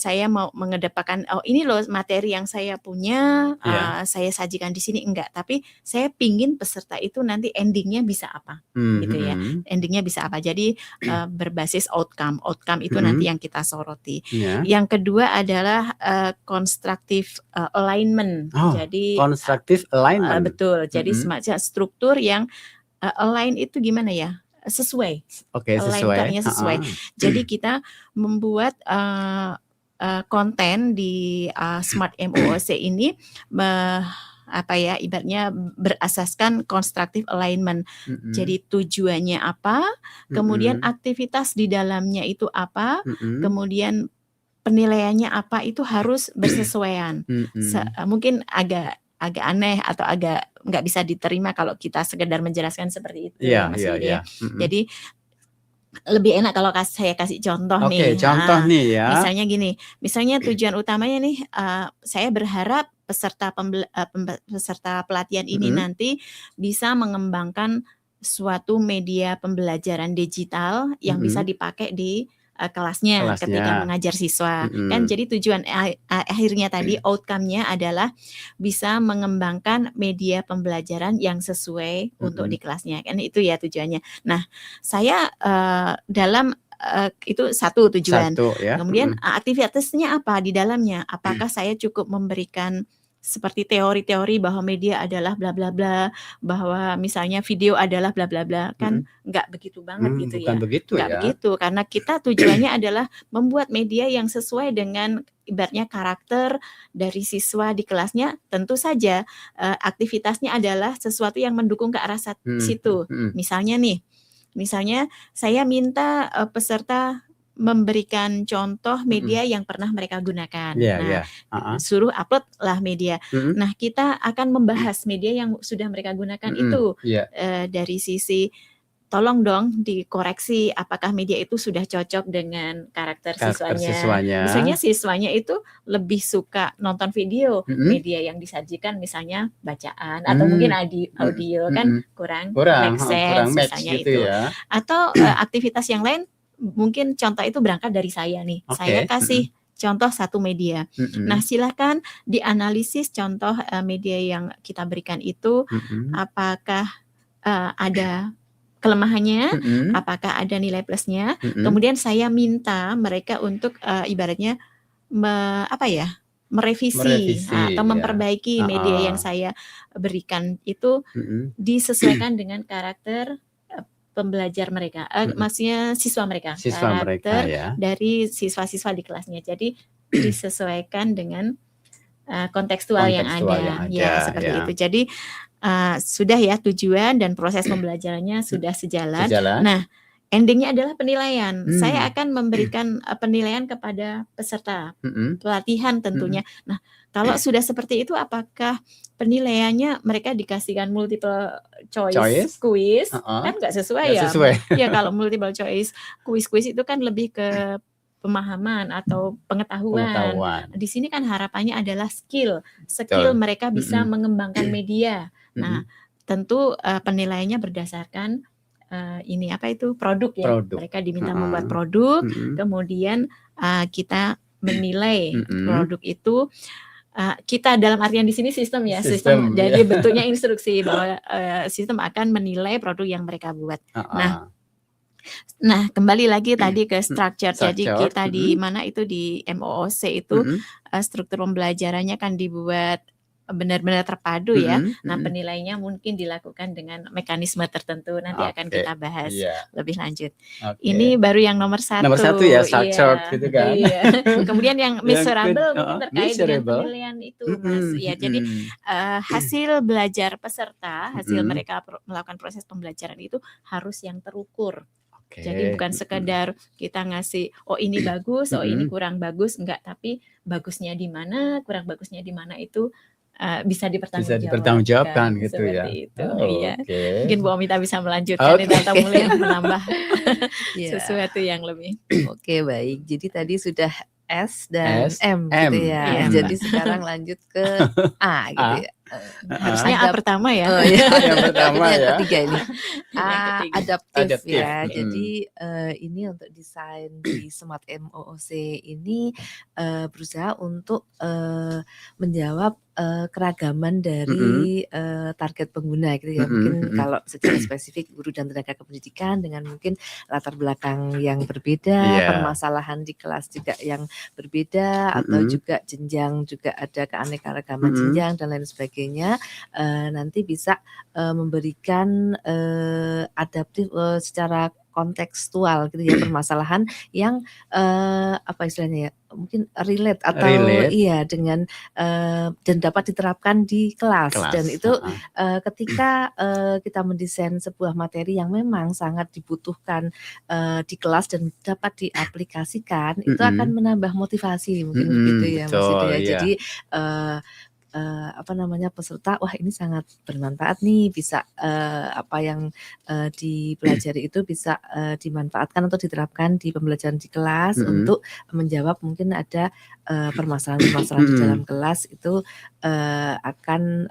saya mau mengedepankan ini loh materi yang saya punya, saya sajikan di sini, enggak, tapi saya pingin peserta itu nanti endingnya bisa apa gitu ya. Endingnya bisa apa. Jadi berbasis outcome itu nanti yang kita soroti. Yang kedua adalah constructive alignment. Jadi constructive alignment. Betul. Jadi semacam struktur yang align itu gimana ya? Sesuai. Oke, sesuai. Sesuai. Jadi kita membuat konten di Smart MOOC ini ibaratnya berasaskan constructive alignment. Jadi tujuannya apa, kemudian aktivitas di dalamnya itu apa, kemudian penilaiannya apa, itu harus bersesuaian. Mungkin agak aneh atau agak nggak bisa diterima kalau kita sekedar menjelaskan seperti itu, Mas Yudi. Jadi lebih enak kalau saya kasih contoh nih. Contoh nih ya. Misalnya gini, misalnya tujuan utamanya nih, saya berharap peserta pelatihan ini nanti bisa mengembangkan suatu media pembelajaran digital yang bisa dipakai di kelasnya ketika mengajar siswa. Kan jadi tujuan akhirnya tadi outcome-nya adalah bisa mengembangkan media pembelajaran yang sesuai untuk di kelasnya. Kan itu ya tujuannya. Nah, saya dalam itu satu tujuan. Kemudian aktivitasnya apa di dalamnya? Apakah saya cukup memberikan seperti teori-teori bahwa media adalah bla bla bla, bahwa misalnya video adalah bla bla bla, kan nggak begitu banget gitu ya. Nggak begitu, karena kita tujuannya adalah membuat media yang sesuai dengan ibaratnya karakter dari siswa di kelasnya. Tentu saja aktivitasnya adalah sesuatu yang mendukung ke arah situ. Misalnya saya minta peserta memberikan contoh media yang pernah mereka gunakan. Suruh upload lah media. Nah, kita akan membahas media yang sudah mereka gunakan itu dari sisi tolong dong dikoreksi apakah media itu sudah cocok dengan karakter siswanya. Misalnya siswanya itu lebih suka nonton video, media yang disajikan misalnya bacaan atau mungkin audio kan kurang make sense misalnya gitu itu. ya. Atau aktivitas yang lain mungkin contoh itu berangkat dari saya nih. Saya kasih contoh satu media. Nah, silakan dianalisis contoh media yang kita berikan itu apakah ada kelemahannya, apakah ada nilai plusnya. Kemudian saya minta mereka untuk ibaratnya merevisi atau memperbaiki media yang saya berikan itu disesuaikan dengan karakter pembelajar mereka, maksudnya siswa mereka, karakter dari siswa-siswa di kelasnya. Jadi disesuaikan dengan kontekstual yang ada. Ya seperti itu. Jadi sudah ya tujuan dan proses pembelajarannya sudah sejalan. Nah, endingnya adalah penilaian. Saya akan memberikan penilaian kepada peserta pelatihan tentunya. Nah, kalau sudah seperti itu, apakah penilaiannya mereka dikasihkan multiple choice quiz? Kan nggak sesuai ya. Ya kalau multiple choice quiz itu kan lebih ke pemahaman atau pengetahuan. Di sini kan harapannya adalah skill mereka bisa mengembangkan media. Nah, tentu penilaiannya berdasarkan produk ya. Mereka diminta membuat produk, kemudian kita menilai produk itu. Kita dalam artian di sini sistem. Jadi bentuknya instruksi bahwa sistem akan menilai produk yang mereka buat. Nah, kembali lagi tadi ke structure. Jadi kita di mana itu di MOOC itu struktur pembelajarannya kan dibuat benar-benar terpadu ya. Nah, penilaiannya mungkin dilakukan dengan mekanisme tertentu. Nanti akan kita bahas lebih lanjut. Ini baru yang nomor 1. Nomor 1 ya, structured gitu kan. Kemudian yang measurable mungkin terkait dengan penilaian itu, Mas. Ya, jadi hasil belajar peserta, hasil mereka melakukan proses pembelajaran itu harus yang terukur. Jadi bukan sekedar kita ngasih ini bagus, ini kurang bagus, enggak, tapi bagusnya di mana, kurang bagusnya di mana itu bisa dipertanggungjawabkan gitu ya. Itu. Iya. Mungkin Bu Omita bisa melanjutkan atau mulai menambah sesuatu yang lebih. Oke, baik. Jadi tadi sudah S dan M gitu ya. Jadi sekarang lanjut ke A gitu ya. Harusnya A pertama ya. Yang pertama ya. Yang ketiga ini. Adaptif ya. Jadi ini untuk desain di Smart MOOC ini berusaha untuk menjawab keragaman dari target pengguna gitu ya. Mungkin kalau secara spesifik guru dan tenaga kependidikan dengan mungkin latar belakang yang berbeda, permasalahan di kelas juga yang berbeda, atau juga jenjang juga ada keanekaragaman jenjang dan lain sebagainya. Nanti bisa memberikan adaptif secara kontekstual gitu ya, permasalahan yang apa istilahnya ya, mungkin relate atau dengan dan dapat diterapkan di kelas. Dan itu ketika kita mendesain sebuah materi yang memang sangat dibutuhkan di kelas dan dapat diaplikasikan, itu akan menambah motivasi mungkin begitu ya Mas Yuda ya. Jadi peserta, wah ini sangat bermanfaat nih, bisa apa yang dipelajari itu bisa dimanfaatkan atau diterapkan di pembelajaran di kelas untuk menjawab mungkin ada permasalahan-permasalahan di dalam kelas itu akan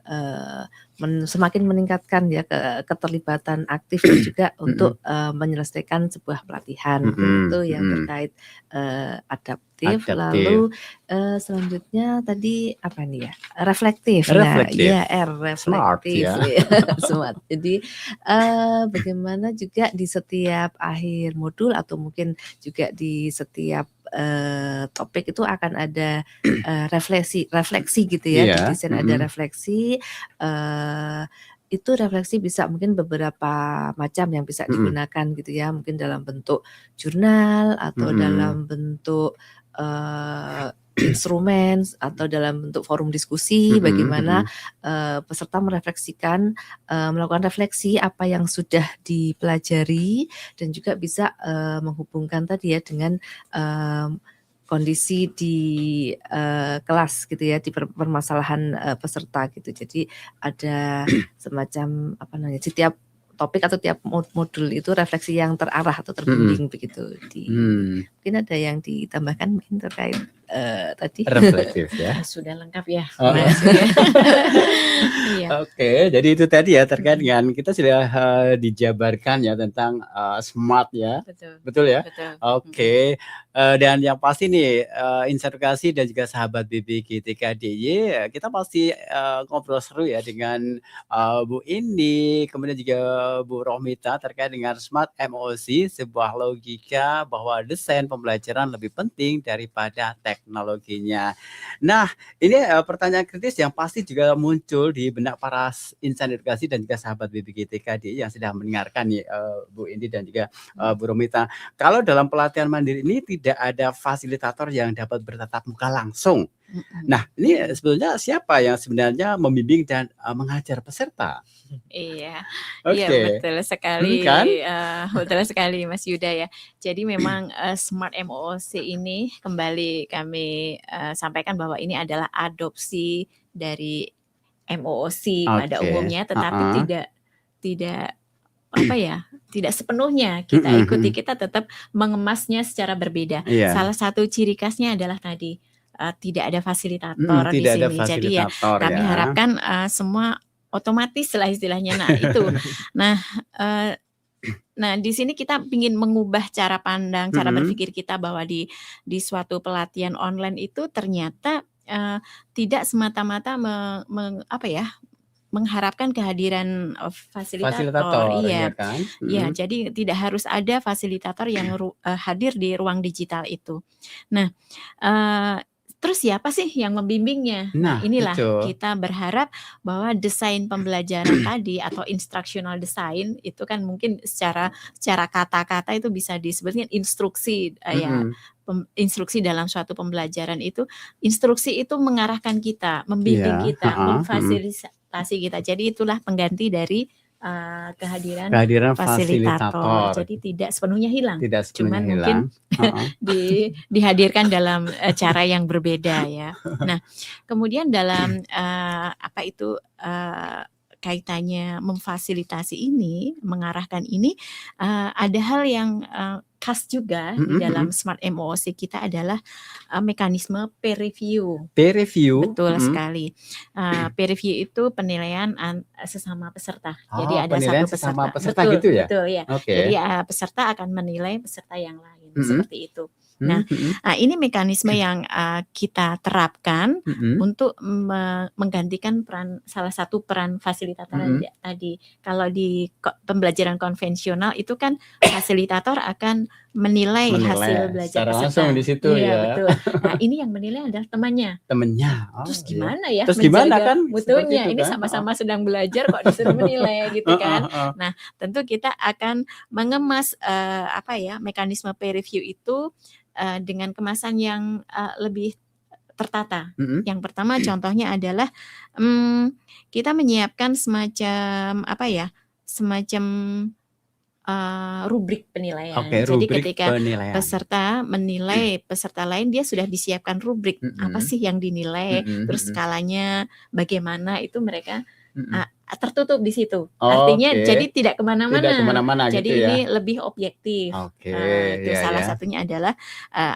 semakin meningkatkan ya keterlibatan aktif juga untuk menyelesaikan sebuah pelatihan. Itu yang terkait adaptif. Lalu selanjutnya tadi apa nih ya? Reflektif. Nah, ya reflektif. Smart. Jadi bagaimana juga di setiap akhir modul atau mungkin juga di setiap topik itu akan ada refleksi gitu ya. Di desain ada refleksi. Itu refleksi bisa mungkin beberapa macam yang bisa digunakan gitu ya, mungkin dalam bentuk jurnal atau dalam bentuk instrumen atau dalam bentuk forum diskusi, bagaimana peserta merefleksikan, melakukan refleksi apa yang sudah dipelajari dan juga bisa menghubungkan tadi ya dengan kondisi di kelas gitu ya, di permasalahan peserta gitu. Jadi ada semacam setiap topik atau tiap modul itu refleksi yang terarah atau terbimbing begitu. Mungkin ada yang ditambahkan mungkin terkait tadi reflektif ya. Sudah lengkap ya. Oke, jadi itu tadi ya terkait dengan kita sudah dijabarkan ya tentang smart ya. Betul ya. Oke. Dan yang pasti nih Insan Edukasi dan juga sahabat BBGTKDY, kita pasti ngobrol seru ya dengan Bu Indi, kemudian juga Bu Rohmita terkait dengan smart MOOC, sebuah logika bahwa desain pembelajaran lebih penting daripada teknologinya. Nah, ini pertanyaan kritis yang pasti juga muncul di benak para insan edukasi dan juga sahabat BBGTKDY yang sedang mendengarkan nih Bu Indi dan juga Bu Rohmita. Kalau dalam pelatihan mandiri ini tidak ada fasilitator yang dapat bertatap muka langsung. Nah, ini sebetulnya siapa yang sebenarnya membimbing dan mengajar peserta? Iya, Oke. betul sekali, Kan? betul sekali Mas Yuda ya. Jadi memang Smart MOOC ini kembali kami sampaikan bahwa ini adalah adopsi dari MOOC pada umumnya, tetapi tidak apa ya, tidak sepenuhnya kita ikuti, kita tetap mengemasnya secara berbeda. Salah satu ciri khasnya adalah tadi tidak ada fasilitator di sini. Jadi ya kami harapkan semua otomatis lah istilahnya. Nah itu, nah di sini kita ingin mengubah cara pandang, cara berpikir kita bahwa di suatu pelatihan online itu ternyata tidak semata-mata mengharapkan kehadiran fasilitator. Iya, kan? Ya, jadi tidak harus ada fasilitator yang hadir di ruang digital itu. Nah, terus siapa sih yang membimbingnya? Nah, inilah kita berharap bahwa desain pembelajaran tadi atau instructional design itu kan mungkin secara kata-kata itu bisa disebutkan instruksi instruksi dalam suatu pembelajaran itu, instruksi itu mengarahkan kita, membimbing kita, memfasilitasi kita. Jadi itulah pengganti dari kehadiran fasilitator. Jadi tidak sepenuhnya hilang, cuman mungkin dihadirkan dalam cara yang berbeda ya. Nah, kemudian dalam kaitannya memfasilitasi ini, mengarahkan ini, ada hal yang khas juga di dalam Smart MOOC kita adalah mekanisme peer review. Peer review? Betul sekali. Peer review itu penilaian sesama peserta. Jadi ada satu peserta. Betul, gitu ya? Betul ya. Jadi peserta akan menilai peserta yang lain. Seperti itu. Nah, ini mekanisme yang kita terapkan untuk menggantikan salah satu peran fasilitator tadi. Kalau di pembelajaran konvensional itu kan fasilitator akan menilai hasil belajar secara langsung di situ ya. Betul. Nah, ini yang menilai adalah temannya. Terus gimana ya? Terus gimana kan? Mutunya ini sama-sama sedang belajar kok disuruh menilai gitu kan. Nah, tentu kita akan mengemas mekanisme peer review itu dengan kemasan yang lebih tertata. Yang pertama contohnya adalah kita menyiapkan semacam rubrik penilaian. Jadi ketika peserta menilai peserta lain, dia sudah disiapkan rubrik apa sih yang dinilai, terus skalanya bagaimana, itu mereka tertutup di situ. Artinya jadi tidak kemana-mana. Jadi gitu ya? Ini lebih objektif. Itu salah satunya adalah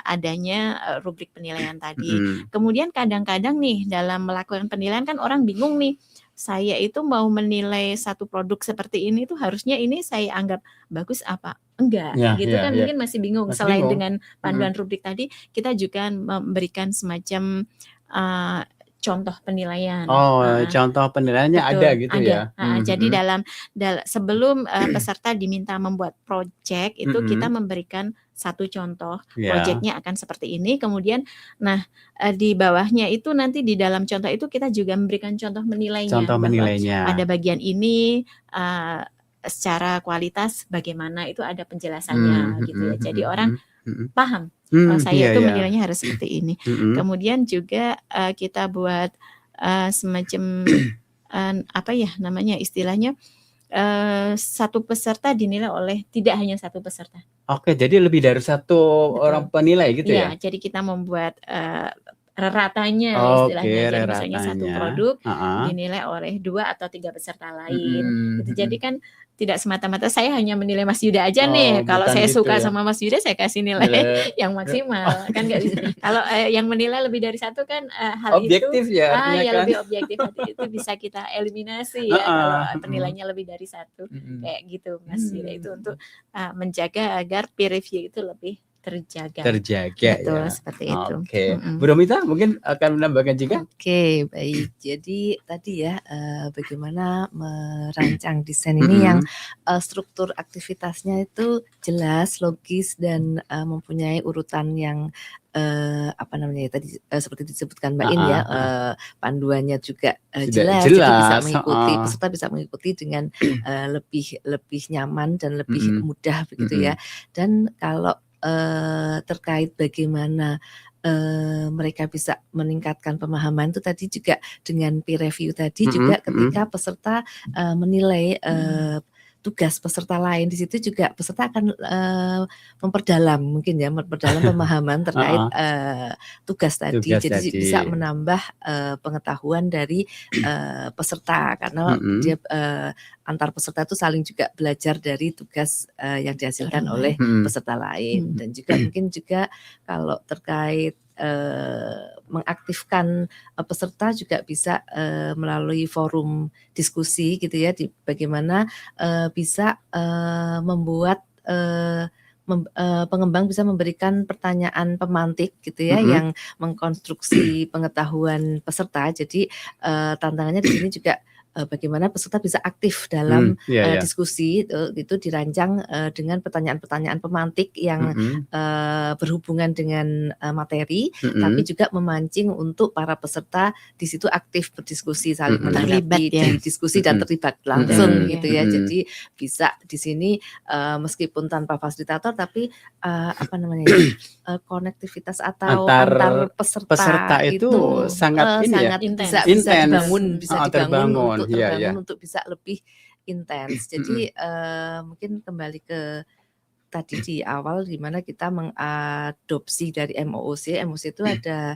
adanya rubrik penilaian tadi. Kemudian kadang-kadang nih dalam melakukan penilaian kan orang bingung nih. Saya itu mau menilai satu produk seperti ini tuh harusnya ini saya anggap bagus apa enggak kan mungkin masih bingung. Selain dengan panduan rubrik tadi, kita juga memberikan semacam contoh penilaian. Contoh penilaiannya ada gitu ya. Jadi sebelum peserta diminta membuat project itu kita memberikan satu contoh, projectnya akan seperti ini. Kemudian, di bawahnya itu nanti di dalam contoh itu kita juga memberikan contoh menilainya. Pada bagian ini secara kualitas bagaimana itu ada penjelasannya gitu ya. Jadi orang paham. Saya itu menilainya harus seperti ini. Kemudian juga kita buat semacam istilahnya satu peserta dinilai oleh tidak hanya satu peserta. Oke, jadi lebih dari satu orang penilai gitu ya? Jadi kita membuat ratanya Oke, istilahnya. Jadi misalnya satu ratanya. produk Heeh. dinilai oleh 2 atau 3 peserta lain. Mhm, Gitu. mhm. Jadi kan tidak semata-mata saya hanya menilai Mas Yuda aja nih. Oh, Kalau bukan saya gitu suka ya. sama Mas Yuda, saya kasih nilai Nilai yang oh, maksimal. Kan nggak bisa. Kalau yang menilai lebih dari satu kan hal itu objektif ya artinya ya kan. lebih objektif. Itu bisa kita eliminasi ya kalau Heeh, penilainya lebih dari satu. mhm. Kayak gitu Mas Yuda. Itu Hmm. untuk menjaga agar peer review itu lebih terjaga. Terjaga Betul, ya. seperti itu. Oke. Mm-mm. Bu Romita mungkin akan menambahkan juga? Oke, baik. Jadi tadi ya bagaimana merancang desain ini yang struktur aktivitasnya itu jelas, logis dan mempunyai urutan yang apa namanya ya tadi seperti disebutkan Mbak In ya, panduannya juga Sudah jelas, jadi bisa jelas, mengikuti heeh. peserta bisa mengikuti dengan lebih nyaman dan lebih Mhm. mudah begitu Mhm. ya. Dan kalau terkait bagaimana mereka bisa meningkatkan pemahaman itu tadi juga dengan peer review tadi juga ketika peserta menilai tugas peserta lain di situ juga peserta akan memperdalam mungkin ya memperdalam pemahaman terkait tugas tadi. Tugas Jadi tadi. bisa menambah pengetahuan dari peserta karena dia antar peserta itu saling juga belajar dari tugas yang dihasilkan oleh peserta lain. Dan juga mungkin juga kalau terkait mengaktifkan peserta juga bisa melalui forum diskusi gitu ya, bagaimana bisa membuat pengembang bisa memberikan pertanyaan pemantik gitu ya, yang mengkonstruksi pengetahuan peserta. Jadi tantangannya di sini juga bagaimana peserta bisa aktif dalam diskusi itu dirancang dengan pertanyaan-pertanyaan pemantik yang berhubungan dengan materi, tapi juga memancing untuk para peserta di situ aktif berdiskusi, saling menanggapi di diskusi dan terlibat langsung gitu ya. Jadi bisa di sini meskipun tanpa fasilitator, tapi apa namanya konektivitas atau antar peserta itu sangat bisa dibangun, untuk terbangun untuk bisa lebih intens. Jadi mungkin kembali ke tadi di awal di mana kita mengadopsi dari MOOC. MOOC itu ada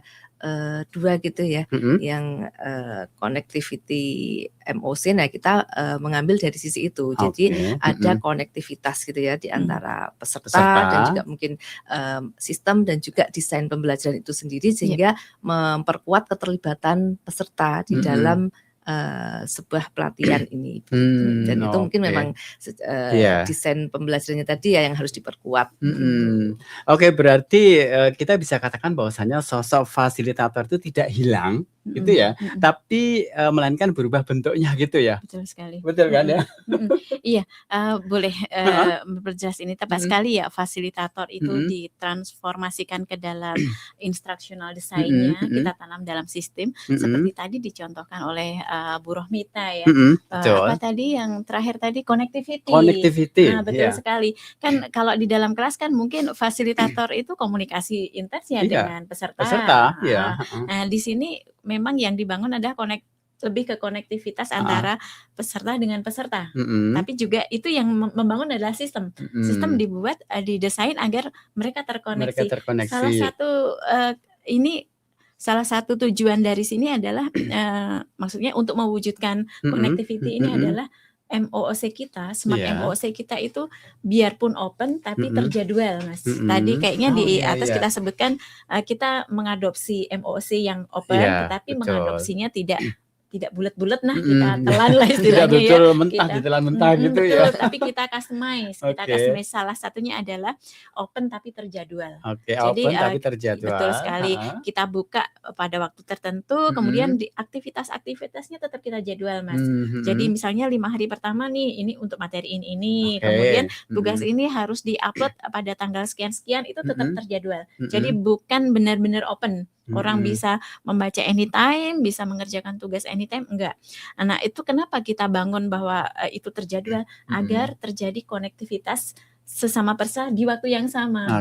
dua gitu ya, yang connectivity MOOC. Nah kita mengambil dari sisi itu. Jadi ada konektivitas gitu ya di antara peserta dan juga mungkin sistem dan juga desain pembelajaran itu sendiri sehingga memperkuat keterlibatan peserta di dalam sebuah pelatihan ini. Dan itu mungkin memang desain pembelajarannya tadi ya yang harus diperkuat. Oke, berarti kita bisa katakan bahwasanya sosok fasilitator itu tidak hilang gitu ya, tapi melainkan berubah bentuknya gitu ya. Betul sekali. Betul kan ya? Iya, boleh memperjelas ini tepat sekali ya. Fasilitator itu ditransformasikan ke dalam instructional design-nya, kita tanam dalam sistem seperti tadi dicontohkan oleh Bu Rohmita ya. Apa tadi yang terakhir tadi connectivity. Nah, betul sekali. Kan kalau di dalam kelas kan mungkin fasilitator itu komunikasi intens ya dengan peserta. Nah, di sini memang yang dibangun adalah lebih ke konektivitas antara peserta dengan peserta. Tapi juga itu yang membangun adalah sistem. Sistem dibuat, didesain agar mereka terkoneksi. Salah satu tujuan dari sini adalah maksudnya untuk mewujudkan connectivity ini adalah MOOC kita, smart MOOC kita itu biarpun open tapi terjadwal, Mas. Tadi kayaknya di atas kita sebutkan kita mengadopsi MOOC yang open, tetapi mengadopsinya tidak bulat-bulat kita telan lah istilahnya ya. Ditelan mentah gitu ya. Tapi kita customize. Salah satunya adalah open tapi terjadwal. Jadi open tapi terjadwal. Betul sekali. Kita buka pada waktu tertentu, kemudian di aktivitasnya tetap kita jadwal, Mas. Jadi misalnya 5 hari pertama nih ini untuk materi ini. Kemudian tugas ini harus di-upload pada tanggal sekian-sekian, itu tetap terjadwal. Jadi bukan benar-benar open. Orang bisa membaca anytime, bisa mengerjakan tugas anytime, enggak. Nah, itu kenapa kita bangun bahwa itu terjadwal agar terjadi konektivitas sesama peserta di waktu yang sama.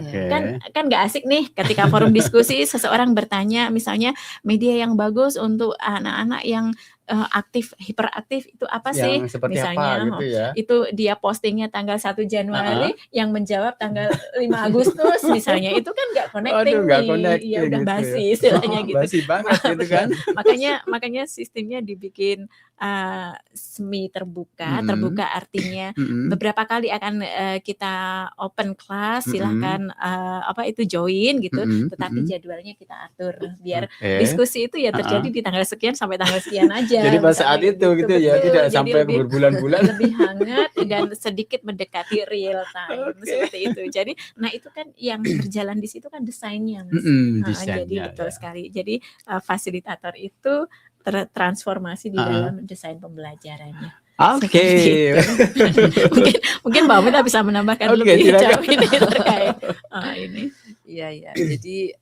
Kan nggak asik nih ketika forum diskusi seseorang bertanya misalnya media yang bagus untuk anak-anak yang hiperaktif itu apa sih? Yang seperti Misalnya, apa gitu ya? itu dia postingnya tanggal 1 Januari, yang menjawab tanggal 5 Agustus misalnya, itu kan nggak connecting Aduh, nggak nih, connecting ya udah gitu ya. basi istilahnya gitu. Basi banget gitu kan. Makanya sistemnya dibikin semi terbuka. Terbuka artinya beberapa kali akan kita open class, silahkan join gitu, tetapi jadwalnya kita atur biar diskusi itu ya terjadi di tanggal sekian sampai tanggal sekian aja. Jadi pas saat itu gitu ya, betul. tidak Jadi sampai berbulan-bulan. lebih hangat dan sedikit mendekati real time seperti itu. Jadi, nah itu kan yang berjalan di situ kan desainnya, Mas. Desainnya, jadi betul ya. sekali. Jadi fasilitator itu transformasi di dalam desain pembelajarannya. Oke. Mungkin Mbak Mita bisa menambahkan lebih jauh ini terkait ini. Iya. Jadi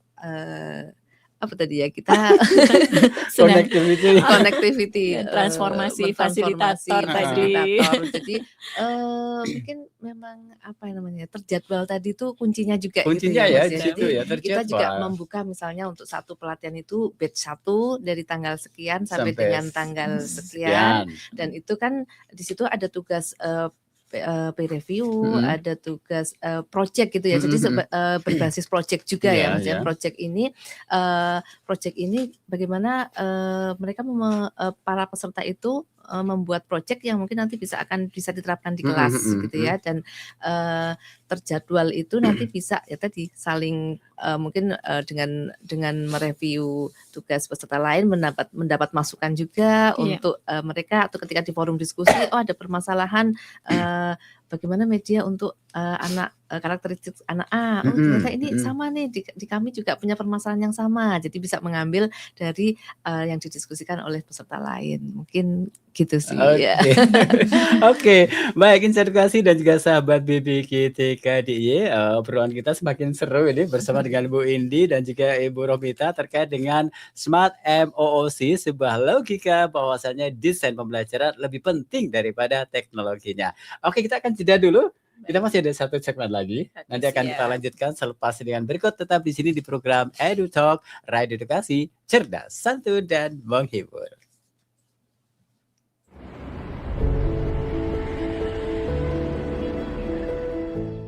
apa tadi ya, kita connectivity, transformasi fasilitator tadi. Jadi mungkin memang apa namanya, terjadwal tadi itu kuncinya juga. Kuncinya gitu ya, Mas, di situ ya, terjadwal. Kita juga membuka misalnya untuk satu pelatihan itu batch 1 dari tanggal sekian sampai dengan tanggal sekian. Dan itu kan di situ ada tugas peer review, ada tugas project gitu ya. Jadi berbasis project juga ya, maksudnya project ini bagaimana mereka para peserta itu membuat project yang mungkin nanti bisa diterapkan di kelas gitu ya, dan terjadwal itu nanti bisa ya tadi saling mungkin dengan mereview tugas peserta lain, mendapat masukan juga untuk mereka, atau ketika di forum diskusi ada permasalahan bagaimana media untuk karakteristik anak A, ternyata ini sama nih, di kami juga punya permasalahan yang sama, jadi bisa mengambil dari yang didiskusikan oleh peserta lain, mungkin gitu sih. Oke, baik Insan Edukasi dan juga sahabat BBKT KDI, obrolan kita semakin seru ini bersama dengan Bu Indi dan juga Ibu Romita terkait dengan Smart MOOC, sebuah logika bahwasanya desain pembelajaran lebih penting daripada teknologinya. Oke, kita akan jeda dulu. Kita masih ada satu segmen lagi. Nanti akan kita lanjutkan selepas dengan berikut. Tetap di sini di program Edu Talk, Radio Edukasi, cerdas, santun, dan menghibur.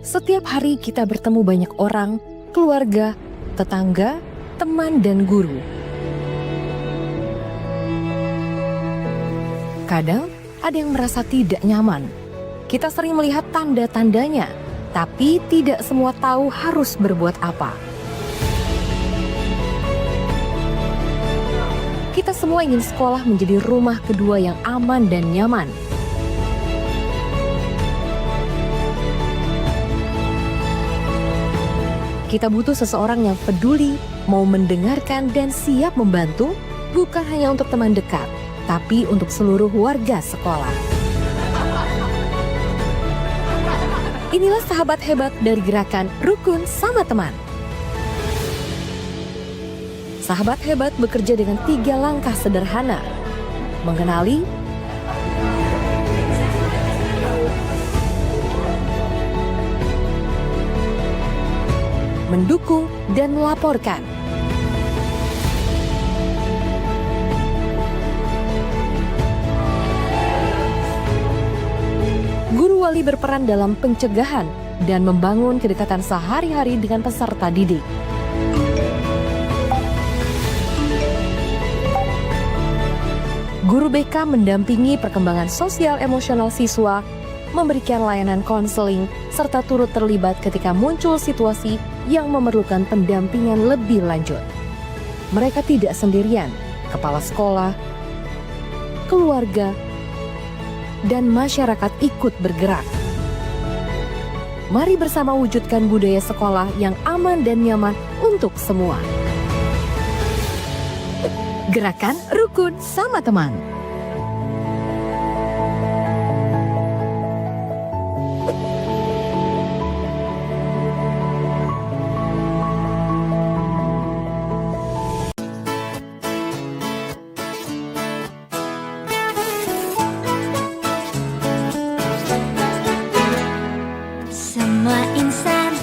Setiap hari kita bertemu banyak orang, keluarga, tetangga, teman, dan guru. Kadang ada yang merasa tidak nyaman. Kita sering melihat tanda-tandanya, tapi tidak semua tahu harus berbuat apa. Kita semua ingin sekolah menjadi rumah kedua yang aman dan nyaman. Kita butuh seseorang yang peduli, mau mendengarkan, dan siap membantu, bukan hanya untuk teman dekat, tapi untuk seluruh warga sekolah. Inilah sahabat hebat dari gerakan Rukun Sama Teman. Sahabat hebat bekerja dengan 3 langkah sederhana. Mengenali, mendukung, dan melaporkan. Guru wali berperan dalam pencegahan dan membangun kedekatan sehari-hari dengan peserta didik. Guru BK mendampingi perkembangan sosial emosional siswa, memberikan layanan konseling, serta turut terlibat ketika muncul situasi yang memerlukan pendampingan lebih lanjut. Mereka tidak sendirian, kepala sekolah, keluarga, dan masyarakat ikut bergerak. Mari bersama wujudkan budaya sekolah yang aman dan nyaman untuk semua. Gerakan Rukun Sama Teman. Semua insan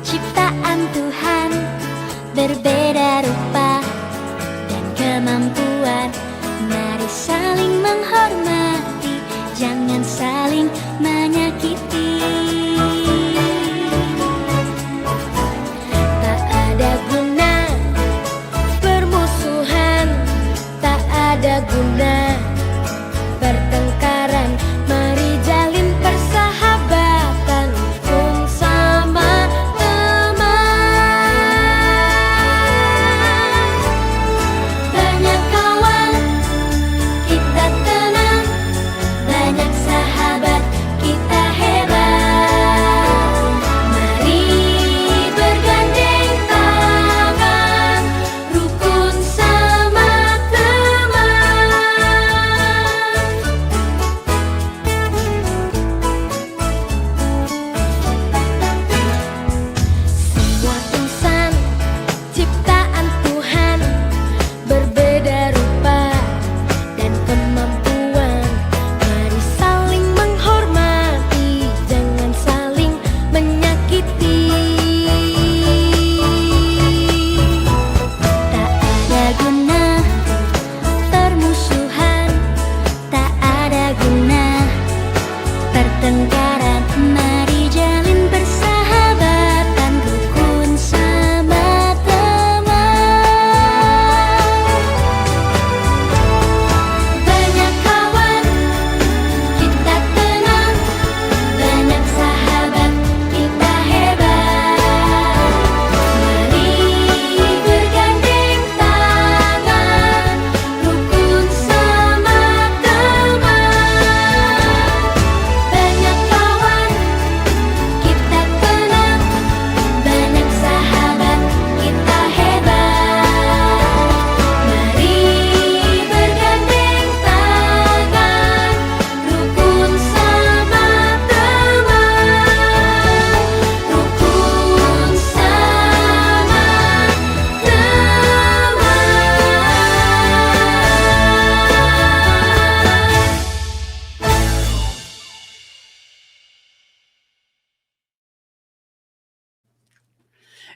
ciptaan Tuhan, berbeda rupa dan kemampuan. Mari sama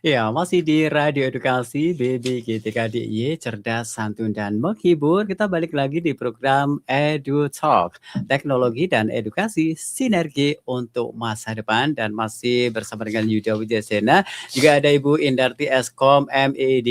Ya, masih di Radio Edukasi BBGTKDIY, cerdas, santun, dan menghibur. Kita balik lagi di program Edu Talk, teknologi dan edukasi sinergi untuk masa depan. Dan masih bersama dengan Yuda Widyasena, juga ada Ibu Indarti Eskom MED,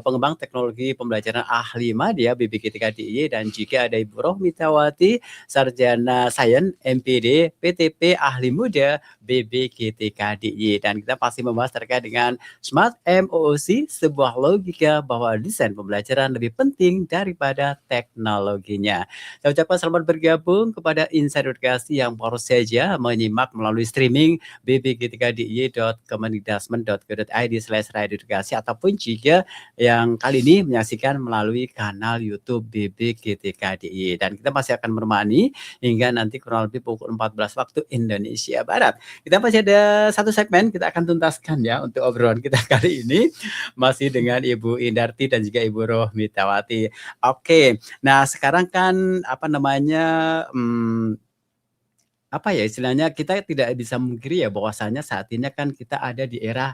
pengembang teknologi pembelajaran ahli media BBGTKDIY, dan juga ada Ibu Rohmitawati, sarjana sains MPD PTP ahli muda BBGTKDIY. Dan kita pasti membahas terkait dengan Smart MOOC, sebuah logika bahwa desain pembelajaran lebih penting daripada teknologinya. Saya ucapkan selamat bergabung kepada Insight Edukasi yang baru saja menyimak melalui streaming bbgtkdiy.kemendikdasmen.go.id/radioedukasi, ataupun juga yang kali ini menyaksikan melalui kanal YouTube BBGTKDIY. Dan kita masih akan menemani hingga nanti kurang lebih pukul 14 waktu Indonesia Barat. Kita masih ada satu segmen, kita akan tuntaskan ya untuk obrolan kita kali ini masih dengan Ibu Indarti dan juga Ibu Rohmitawati. Oke, nah sekarang kan apa ya istilahnya, kita tidak bisa mengkiri ya bahwasanya saat ini kan kita ada di era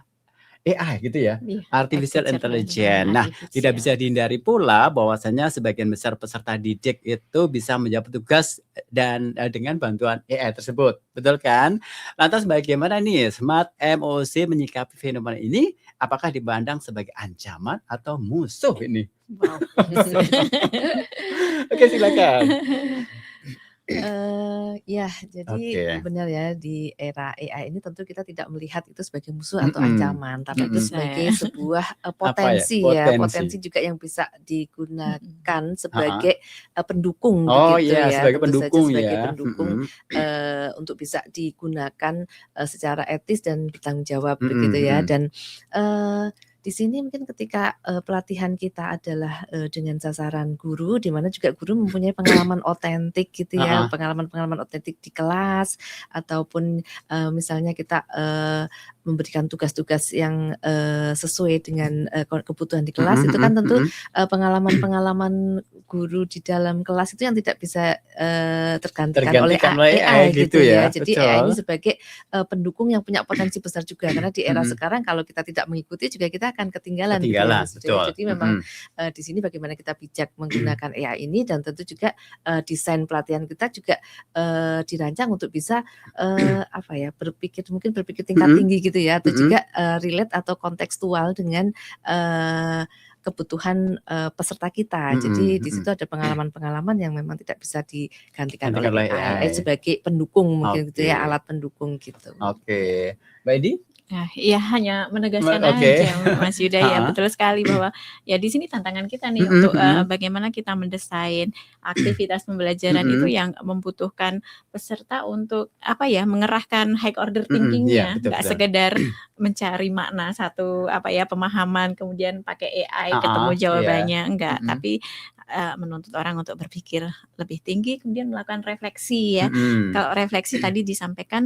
AI gitu ya, Artificial Intelligence. Nah, tidak bisa dihindari pula bahwasanya sebagian besar peserta didik itu bisa menjawab tugas dan dengan bantuan AI tersebut. Betul kan? Lantas bagaimana nih Smart MOOC menyikapi fenomena ini? Apakah dipandang sebagai ancaman atau musuh ini? Wow. Oke, silakan. Ya, jadi Oke. benar ya, di era AI ini tentu kita tidak melihat itu sebagai musuh atau ancaman, tapi itu Bisa sebagai ya. sebuah Apa ya? potensi juga yang bisa digunakan sebagai pendukung Oh begitu iya, ya, sebagai tentu saja pendukung sebagai ya. pendukung untuk bisa digunakan secara etis dan bertanggung jawab begitu ya. Dan di sini mungkin ketika pelatihan kita adalah dengan sasaran guru, di mana juga guru mempunyai pengalaman otentik gitu ya, pengalaman-pengalaman otentik di kelas, ataupun misalnya kita memberikan tugas-tugas yang sesuai dengan kebutuhan di kelas, itu kan tentu pengalaman-pengalaman guru di dalam kelas itu yang tidak bisa tergantikan oleh AI gitu ya. Jadi Betul. AI ini sebagai pendukung yang punya potensi besar juga, karena di era sekarang kalau kita tidak mengikuti juga kita akan ketinggalan gitu ya. Betul. Jadi memang di sini bagaimana kita bijak menggunakan AI ini, dan tentu juga desain pelatihan kita juga dirancang untuk bisa berpikir tingkat tinggi gitu ya, atau juga relate atau kontekstual dengan kebutuhan peserta kita. Jadi di situ ada pengalaman-pengalaman yang memang tidak bisa digantikan oleh AI sebagai pendukung mungkin gitu ya, alat pendukung gitu. Oke. Mbak Edi? Iya, hanya menegaskan aja Mas Yuda ya, betul sekali bahwa ya di sini tantangan kita nih untuk bagaimana kita mendesain aktivitas pembelajaran itu yang membutuhkan peserta untuk mengerahkan high order thinking-nya, nggak sekedar mencari makna satu pemahaman kemudian pakai AI ketemu jawabannya, enggak, tapi menuntut orang untuk berpikir lebih tinggi, kemudian melakukan refleksi ya. Kalau refleksi tadi disampaikan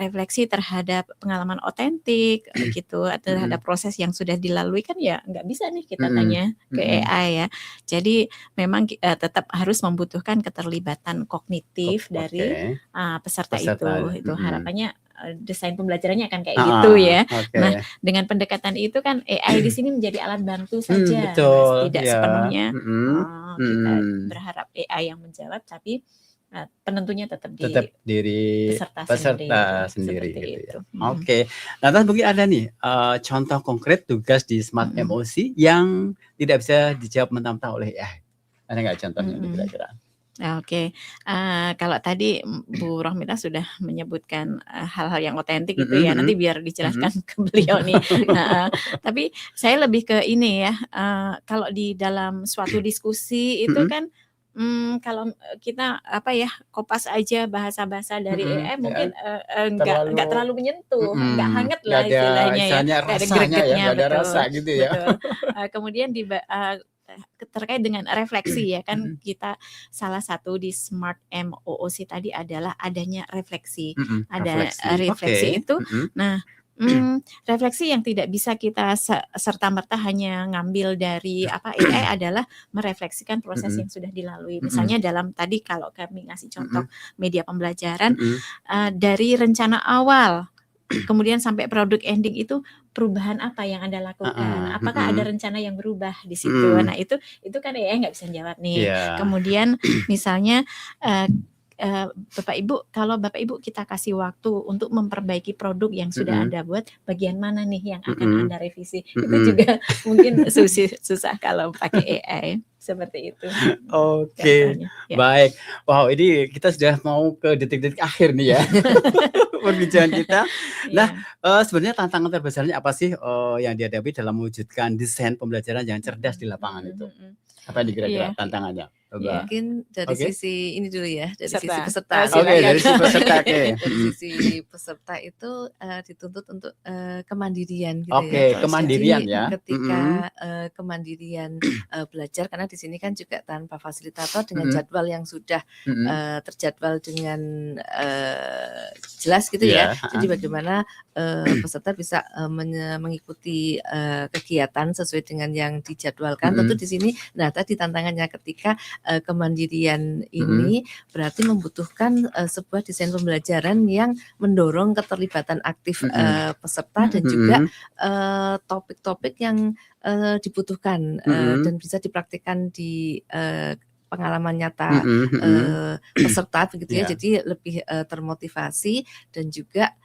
refleksi terhadap pengalaman otentik gitu, terhadap proses yang sudah dilalui, kan ya nggak bisa nih kita tanya ke AI ya. Jadi memang tetap harus membutuhkan keterlibatan kognitif dari peserta itu. Harapannya desain pembelajarannya akan kayak gitu ya. Nah, dengan pendekatan itu kan AI di sini menjadi alat bantu saja, tidak sepenuhnya kita berharap AI yang menjawab, tapi penentunya tetap diri peserta sendiri gitu. Oke. Lantas mungkin ada nih contoh konkret tugas di Smart MOOC yang tidak bisa dijawab mentah-mentah oleh AI. Ada nggak contohnya kira-kira? Oke, kalau tadi Bu Rohmita sudah menyebutkan hal-hal yang otentik gitu ya, nanti biar dijelaskan ke beliau nih. Tapi saya lebih ke ini ya, kalau di dalam suatu diskusi itu kan kalau kita kopas aja bahasa-bahasa dari AI mungkin nggak terlalu menyentuh, nggak hangat lah istilahnya ya, nggak ada gregetnya, nggak ada rasa gitu ya. Kemudian terkait dengan refleksi ya kan, kita salah satu di Smart MOOC tadi adalah adanya refleksi. Ada refleksi itu. Nah, refleksi yang tidak bisa kita serta-merta hanya ngambil dari AI adalah merefleksikan proses yang sudah dilalui. Misalnya dalam tadi kalau kami ngasih contoh media pembelajaran, dari rencana awal kemudian sampai produk ending itu perubahan apa yang Anda lakukan? Apakah ada rencana yang berubah di situ? Nah, itu kan AI nggak bisa jawab nih. Kemudian misalnya Bapak Ibu, kalau Bapak Ibu kita kasih waktu untuk memperbaiki produk yang sudah Anda buat, bagian mana nih yang akan Anda revisi? Itu juga mungkin susah kalau pakai AI. Seperti itu. Oke, baik. Wow, ini kita sudah mau ke detik-detik akhir nih ya perbincangan kita. Nah, sebenarnya tantangan terbesarnya apa sih yang dihadapi dalam mewujudkan desain pembelajaran yang cerdas di lapangan itu? Apa nih kira-kira tantangannya? Mungkin dari sisi ini dulu ya, dari sisi peserta. peserta. Dari sisi peserta. Dari sisi peserta itu dituntut untuk kemandirian gitu ya. Kemandirian Jadi, ya. ketika kemandirian belajar, karena di sini kan juga tanpa fasilitator dengan jadwal yang sudah terjadwal dengan jelas gitu ya. Jadi bagaimana peserta bisa mengikuti kegiatan sesuai dengan yang dijadwalkan. Tentu di sini, nah tadi tantangannya ketika kemandirian ini berarti membutuhkan sebuah desain pembelajaran yang mendorong keterlibatan aktif peserta dan juga topik-topik yang dibutuhkan dan bisa dipraktikkan di pengalaman nyata peserta begitu ya. Jadi lebih termotivasi dan juga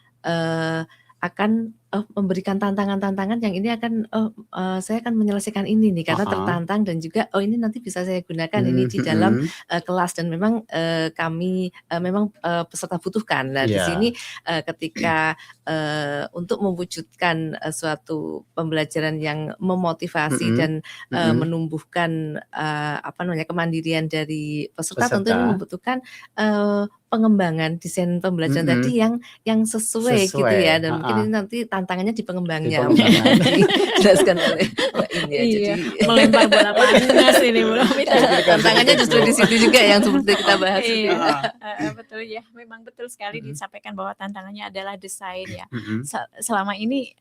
akan memberikan tantangan-tantangan yang ini akan saya akan menyelesaikan ini nih karena tertantang dan juga ini nanti bisa saya gunakan ini di dalam kelas dan memang kami memang peserta butuhkan. Nah, di sini ketika untuk mewujudkan suatu pembelajaran yang memotivasi dan menumbuhkan kemandirian dari peserta tentu ini membutuhkan pengembangan desain pembelajaran tadi yang sesuai gitu ya, dan mungkin ini nanti tantangannya di pengembangnya. Jelaskan oleh Mbak ini ya. Jadi melempar bola panas ini belum. Tantangannya justru di situ juga yang seperti kita bahas. Betul ya, memang betul sekali disampaikan bahwa tantangannya adalah desain ya. Selama ini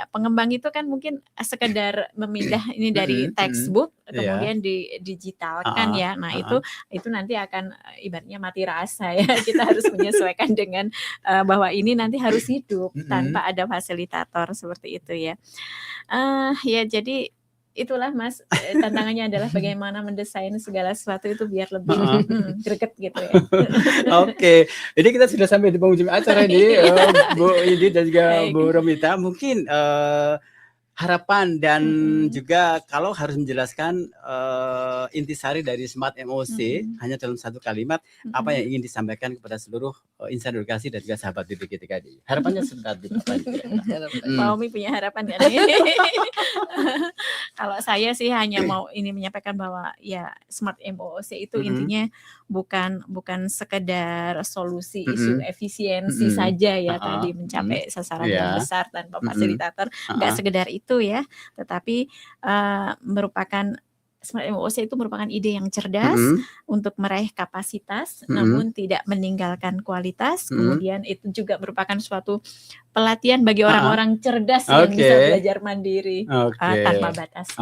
pengembang itu kan mungkin sekedar memindah ini dari textbook kemudian digitalkan ya. Nah, itu nanti akan ibaratnya mati rasa ya. Kita harus menyesuaikan dengan bahwa ini nanti harus hidup tanpa ada fasilitator seperti itu ya. Ya jadi itulah Mas, tantangannya adalah bagaimana mendesain segala sesuatu itu biar lebih greget gitu ya. Oke, jadi kita sudah sampai di penghujung acara ini, Bu Yudi dan juga Bu Romita. Mungkin harapan dan juga kalau harus menjelaskan intisari dari Smart MOC hanya dalam satu kalimat, apa yang ingin disampaikan kepada seluruh insan edukasi dan juga sahabat BPKT KDI? Harapannya sebentar gitu. Pak Omi punya harapan nggak nih? Kalau saya sih hanya mau ini menyampaikan bahwa ya Smart MOC itu intinya bukan sekedar solusi isu efisiensi saja ya tadi mencapai sasaran yang besar tanpa fasilitator, nggak sekedar itu ya, tetapi merupakan Smart MOC itu merupakan ide yang cerdas untuk meraih kapasitas namun tidak meninggalkan kualitas. Kemudian itu juga merupakan suatu pelatihan bagi orang-orang cerdas yang bisa belajar mandiri tanpa batas.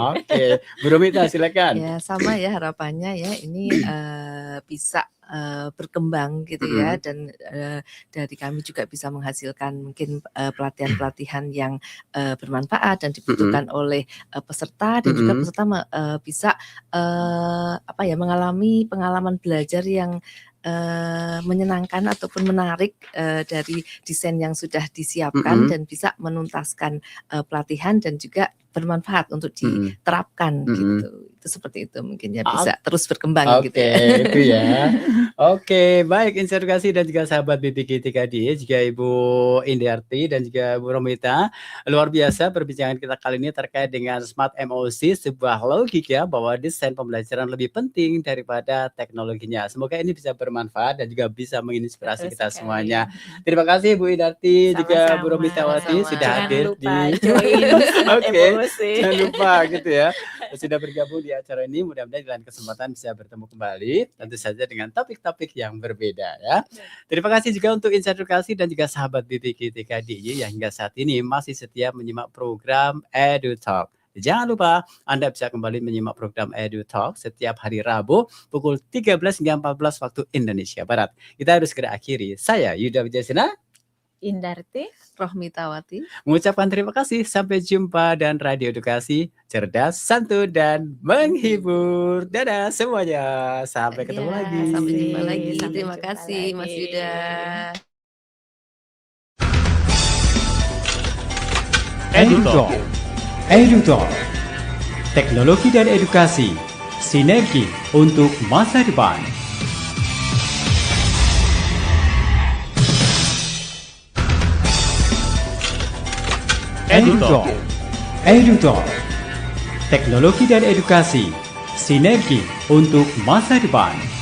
Bu Romita silakan. Ya sama ya harapannya ya ini bisa berkembang gitu ya, dan dari kami juga bisa menghasilkan mungkin pelatihan-pelatihan yang bermanfaat dan dibutuhkan oleh peserta, dan juga peserta bisa mengalami pengalaman belajar yang menyenangkan ataupun menarik dari desain yang sudah disiapkan dan bisa menuntaskan pelatihan dan juga bermanfaat untuk diterapkan gitu. Itu seperti itu mungkin ya, bisa terus berkembang gitu ya. Itu ya. Baik insan edukasi dan juga sahabat BPKT KDI, juga Ibu Indiarti dan juga Bu Romita. Luar biasa perbincangan kita kali ini terkait dengan Smart MOC, sebuah logika bahwa desain pembelajaran lebih penting daripada teknologinya. Semoga ini bisa bermanfaat dan juga bisa menginspirasi kita semuanya. Terima kasih Bu Indiarti juga Bu Romita Wati sudah hadir di jangan lupa gitu ya, sudah bergabung di acara ini. Mudah-mudahan di lain kesempatan bisa bertemu kembali, tentu saja dengan topik-topik yang berbeda ya. Terima kasih juga untuk insan edukasi dan juga sahabat BPKT KDI yang hingga saat ini masih setia menyimak program EduTalk. Jangan lupa Anda bisa kembali menyimak program EduTalk setiap hari Rabu pukul 13 hingga 14 waktu Indonesia Barat. Kita harus segera akhiri. Saya Yuda Wijayasena. Indarti Rohmitawati. Mengucapkan terima kasih. Sampai jumpa dan Radio Edukasi cerdas, santun dan menghibur. Dadah semuanya. Sampai ketemu Ya, lagi. sampai jumpa lagi. Sampai Terima jumpa kasih Mas lagi. Yuda. EduTalk. Teknologi dan edukasi, sinergi untuk masa depan. EduTalk. Teknologi dan edukasi, sinergi untuk masa depan.